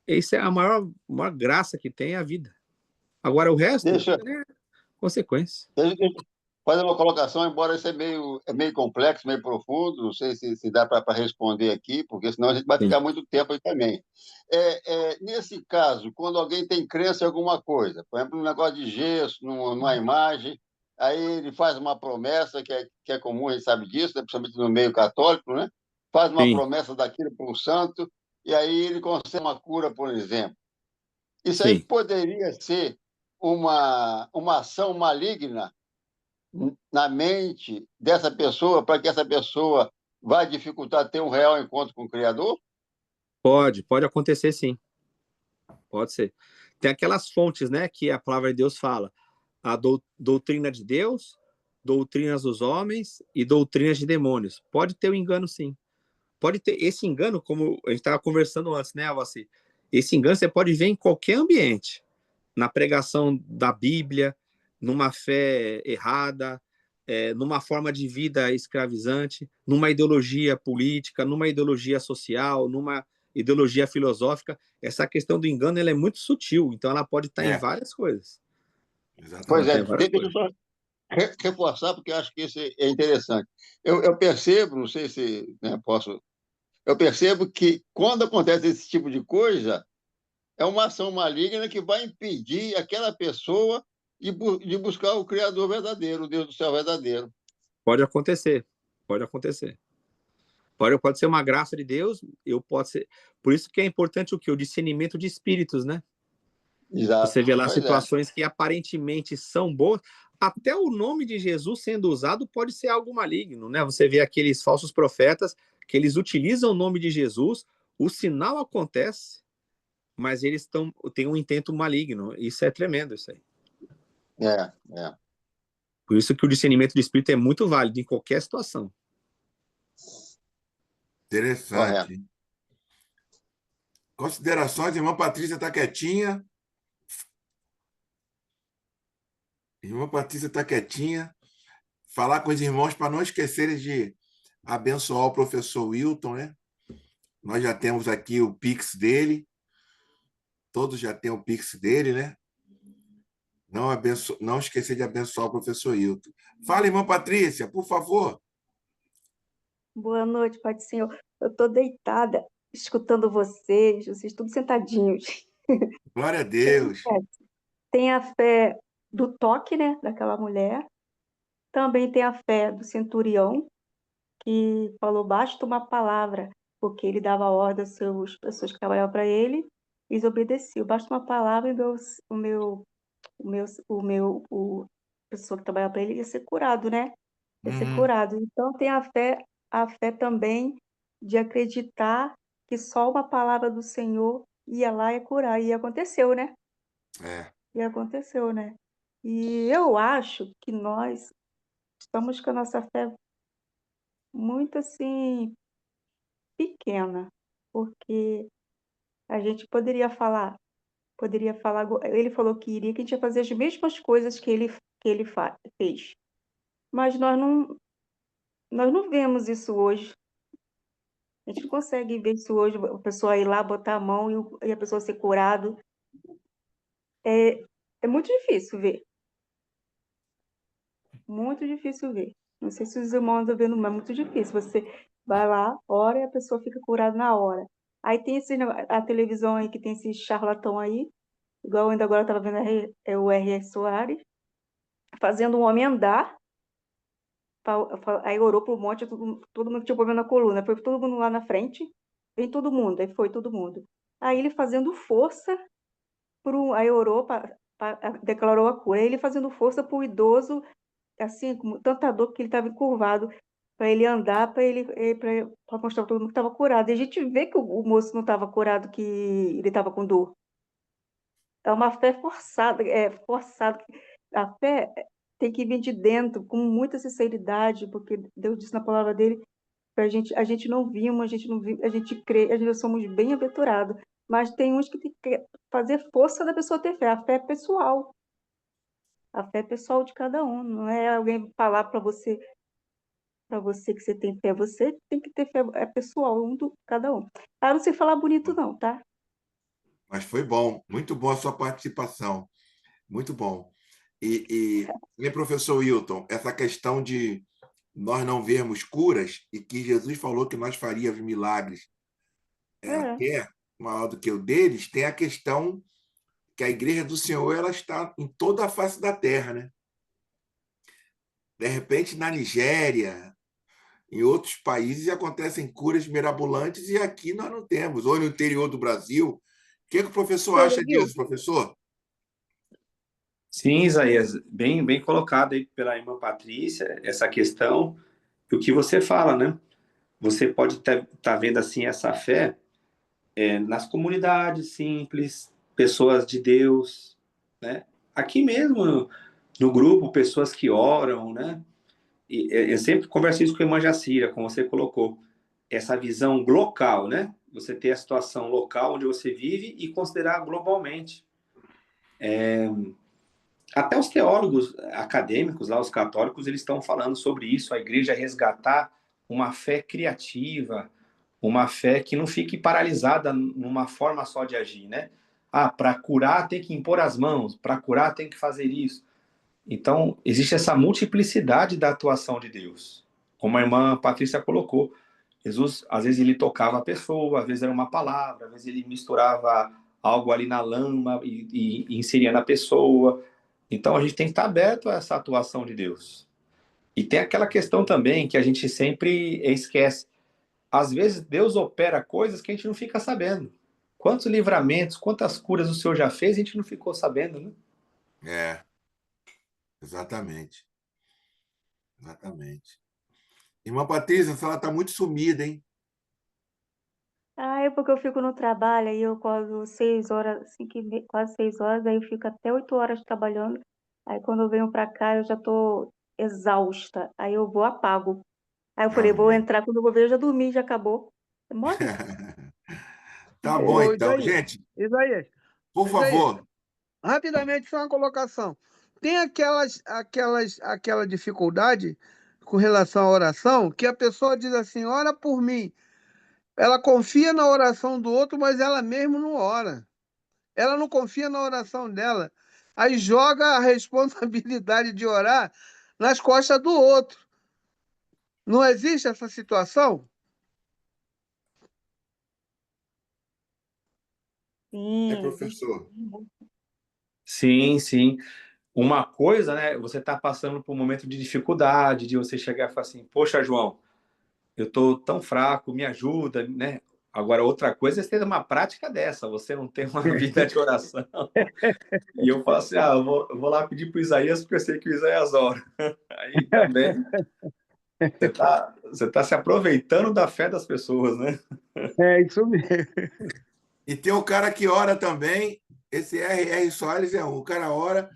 Essa é a maior graça que tem, é a vida. Agora o resto Deixa, é consequência. deixa eu fazer uma colocação, embora isso é meio complexo, meio profundo, não sei se dá para responder aqui, porque senão a gente vai Sim. ficar muito tempo aí também. Nesse caso, quando alguém tem crença em alguma coisa, por exemplo, um negócio de gesso, numa imagem, aí ele faz uma promessa, que é comum, a gente sabe disso, né, principalmente no meio católico, né? Faz uma Sim, promessa daquilo para um santo, e aí ele consegue uma cura, por exemplo. Isso aí sim. poderia ser uma ação maligna na mente dessa pessoa para que essa pessoa vá dificultar ter um real encontro com o Criador? Pode acontecer sim. Pode ser. Tem aquelas fontes, né, que a palavra de Deus fala. A doutrina de Deus, doutrinas dos homens e doutrinas de demônios. Pode ter o engano, sim. Pode ter esse engano, como a gente estava conversando antes, né, Avassi? Esse engano você pode ver em qualquer ambiente. Na pregação da Bíblia, numa fé errada, numa forma de vida escravizante, numa ideologia política, numa ideologia social, numa ideologia filosófica. Essa questão do engano ela é muito sutil, então ela pode estar em É, várias coisas. Ela Pois exatamente. está é, em várias deixa eu coisas. só reforçar, porque eu acho que isso é interessante. Eu percebo, não sei se, né, posso. Eu percebo que quando acontece esse tipo de coisa, é uma ação maligna que vai impedir aquela pessoa de buscar o Criador verdadeiro, o Deus do céu verdadeiro. Pode acontecer, pode acontecer. Pode ser uma graça de Deus, pode ser. Por isso que é importante o que? O discernimento de espíritos, né? Exato. Você vê lá Pois é. situações que aparentemente são boas, até o nome de Jesus sendo usado pode ser algo maligno, né? Você vê aqueles falsos profetas que eles utilizam o nome de Jesus, o sinal acontece, mas eles têm um intento maligno. Isso é tremendo, isso aí. É. Por isso que o discernimento de espírito é muito válido em qualquer situação. Correto. Interessante. Considerações, irmã Patrícia está quietinha. Irmã Patrícia está quietinha. Falar com os irmãos para não esquecerem de abençoar o professor Wilton, né? Nós já temos aqui o Pix dele. Todos já têm o Pix dele, né? Não esquecer de abençoar o professor Wilton. Fala, irmã Patrícia, por favor. Boa noite, Pai do Senhor. Eu estou deitada, escutando vocês todos sentadinhos. Glória a Deus. Tem a fé do toque, né, daquela mulher. Também tem a fé do centurião, que falou, basta uma palavra, porque ele dava ordem às pessoas que trabalhavam para ele, eles obedeciam. Basta uma palavra e a pessoa que trabalhava para ele ia ser curado, né? Ia ser Uhum. curado. Então tem a fé também de acreditar que só uma palavra do Senhor ia lá e curar. E aconteceu, né? É. E aconteceu, né? E eu acho que nós estamos com a nossa fé muito assim pequena, porque a gente poderia falar, ele falou que iria, que a gente ia fazer as mesmas coisas que ele fez. Mas nós não vemos isso hoje. A gente não consegue ver isso hoje, a pessoa ir lá, botar a mão e a pessoa ser curado. É, é muito difícil ver. Muito difícil ver. Não sei se os irmãos estão vendo, mas é muito difícil. Você vai lá, ora e a pessoa fica curada na hora. Aí tem a televisão aí que tem esse charlatão aí, igual eu ainda agora estava vendo o R.R. Soares, fazendo um homem andar. Aí orou pro monte, todo mundo tinha problema na coluna. Foi todo mundo lá na frente, vem todo mundo, aí foi todo mundo. Aí ele fazendo força, aí orou declarou a cura. Ele fazendo força para o idoso, assim, com tanta dor que ele estava encurvado, para ele andar, para mostrar para todo mundo que estava curado. E a gente vê que o moço não estava curado, que ele estava com dor. É uma fé forçada, forçada. A fé tem que vir de dentro, com muita sinceridade, porque Deus disse na palavra dele, a gente não vimos, a gente crê, a gente somos bem-aventurados. Mas tem uns que tem que fazer força da pessoa ter fé. A fé é pessoal. A fé é pessoal de cada um. Não é alguém falar para você que você tem fé. Você tem que ter fé. É pessoal, cada um. Ah, não sei falar bonito, não, tá? Mas foi bom, muito bom a sua participação, muito bom. Professor Wilton, essa questão de nós não vermos curas e que Jesus falou que nós faríamos milagres É. até maior do que o deles, tem a questão que a Igreja do Senhor ela está em toda a face da terra, né? De repente, na Nigéria, em outros países, acontecem curas mirabolantes e aqui nós não temos, ou no interior do Brasil. O que o professor Você acha viu? disso, professor? Sim, Isaías, bem colocado aí pela irmã Patrícia, essa questão, e o que você fala, né? Você pode estar vendo assim essa fé nas comunidades simples, pessoas de Deus, né? Aqui mesmo no grupo, pessoas que oram, né? E eu sempre converso isso com a irmã Jacira, como você colocou, essa visão local, né? Você ter a situação local onde você vive e considerar globalmente. Até os teólogos acadêmicos, lá, os católicos, eles estão falando sobre isso, a igreja resgatar uma fé criativa, uma fé que não fique paralisada numa forma só de agir, né? Ah, para curar tem que impor as mãos, para curar tem que fazer isso. Então, existe essa multiplicidade da atuação de Deus. Como a irmã Patrícia colocou, Jesus, às vezes ele tocava a pessoa, às vezes era uma palavra, às vezes ele misturava algo ali na lama e inseria na pessoa. Então, a gente tem que estar aberto a essa atuação de Deus. E tem aquela questão também que a gente sempre esquece. Às vezes, Deus opera coisas que a gente não fica sabendo. Quantos livramentos, quantas curas o Senhor já fez, a gente não ficou sabendo, né? É, exatamente. Exatamente. Irmã Patrícia, a senhora está muito sumida, hein? Ah, é porque eu fico no trabalho, aí eu acordo 6 horas, quase 6 horas, aí eu fico até 8 horas trabalhando. Aí quando eu venho para cá, eu já estou exausta. Aí eu vou, apago. Aí eu falei, vou Amém. entrar, quando eu vou ver, eu já dormi, já acabou. É mole? Tá bom, Ô, então. Isaías, Gente, Isaías, por Isaías, favor. rapidamente, só uma colocação. Tem aquela dificuldade com relação à oração, que a pessoa diz assim, ora por mim. Ela confia na oração do outro, mas ela mesmo não ora. Ela não confia na oração dela. Aí joga a responsabilidade de orar nas costas do outro. Não existe essa situação? Sim, existe. Professor. Sim, sim. Uma coisa, né? Você está passando por um momento de dificuldade, de você chegar e falar assim, poxa, João, eu estou tão fraco, me ajuda, né? Agora, outra coisa é você ter uma prática dessa, você não tem uma vida de oração. E eu falo assim, eu vou lá pedir para o Isaías, porque eu sei que o Isaías ora. Aí também você tá se aproveitando da fé das pessoas, né? É isso mesmo. E tem o cara que ora também. Esse R.R. Soares é um. O cara ora.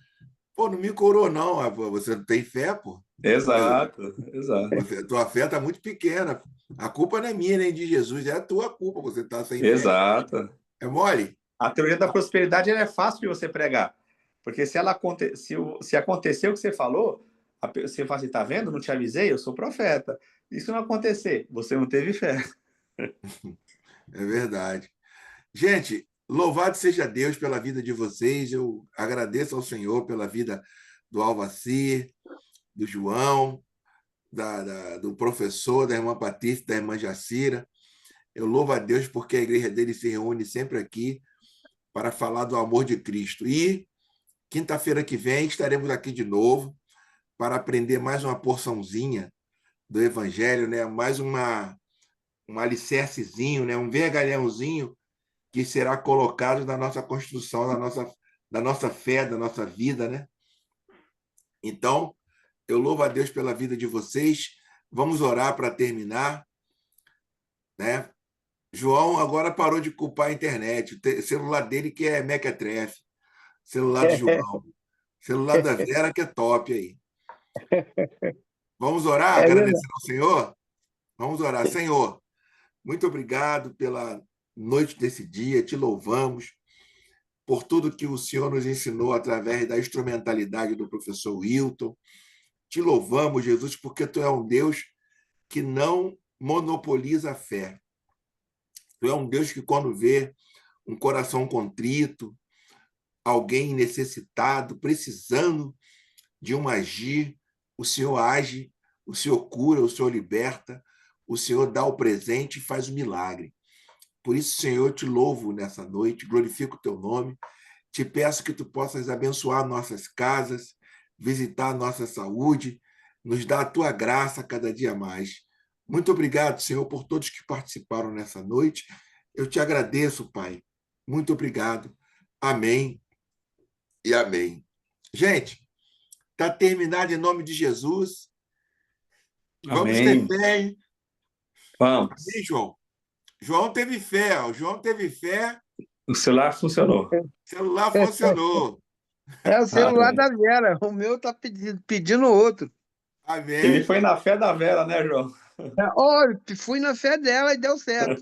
Pô, não me curou, não. Ah, pô, você não tem fé, pô? Exato, exato, Tua fé está muito pequena. A culpa não é minha nem de Jesus, é a tua culpa. Você está sem fé. exato. É mole? A teoria da prosperidade ela é fácil de você pregar, porque se acontecer o que você falou, você fala assim, tá vendo? Não te avisei, eu sou profeta. E se não acontecer, você não teve fé. É verdade. Gente, louvado seja Deus pela vida de vocês. Eu agradeço ao Senhor pela vida do Alvacir, do João, do professor, da irmã Patrícia, da irmã Jacira. Eu louvo a Deus porque a igreja dele se reúne sempre aqui para falar do amor de Cristo. E quinta-feira que vem estaremos aqui de novo para aprender mais uma porçãozinha do Evangelho, né? Mais um alicercezinho, né? Um vergalhãozinho que será colocado na nossa construção, da nossa fé, da nossa vida, né? Então, eu louvo a Deus pela vida de vocês. Vamos orar para terminar, né? João agora parou de culpar a internet. O celular dele que é mequetrefe. Celular do João. Celular da Vera que é top aí. Vamos orar, É verdade. agradecendo ao Senhor? Vamos orar. Senhor, muito obrigado pela noite desse dia. Te louvamos por tudo que o Senhor nos ensinou através da instrumentalidade do professor Wilton. Te louvamos, Jesus, porque tu é um Deus que não monopoliza a fé. Tu é um Deus que, quando vê um coração contrito, alguém necessitado, precisando de um agir, o Senhor age, o Senhor cura, o Senhor liberta, o Senhor dá o presente e faz o milagre. Por isso, Senhor, eu te louvo nessa noite, glorifico o teu nome, te peço que tu possas abençoar nossas casas, visitar a nossa saúde, nos dar a tua graça cada dia mais. Muito obrigado, Senhor, por todos que participaram nessa noite. Eu te agradeço, Pai. Muito obrigado. Amém e amém. Gente, está terminado em nome de Jesus. Vamos ter Amém. fé, hein? Vamos. Amém, João? João teve fé, ó. João teve fé, O celular funcionou. o celular funcionou. É o celular Amém. da Vera. O meu tá pedindo outro. Ele Amém. foi na fé da Vera, né, João? Olha, fui na fé dela e deu certo.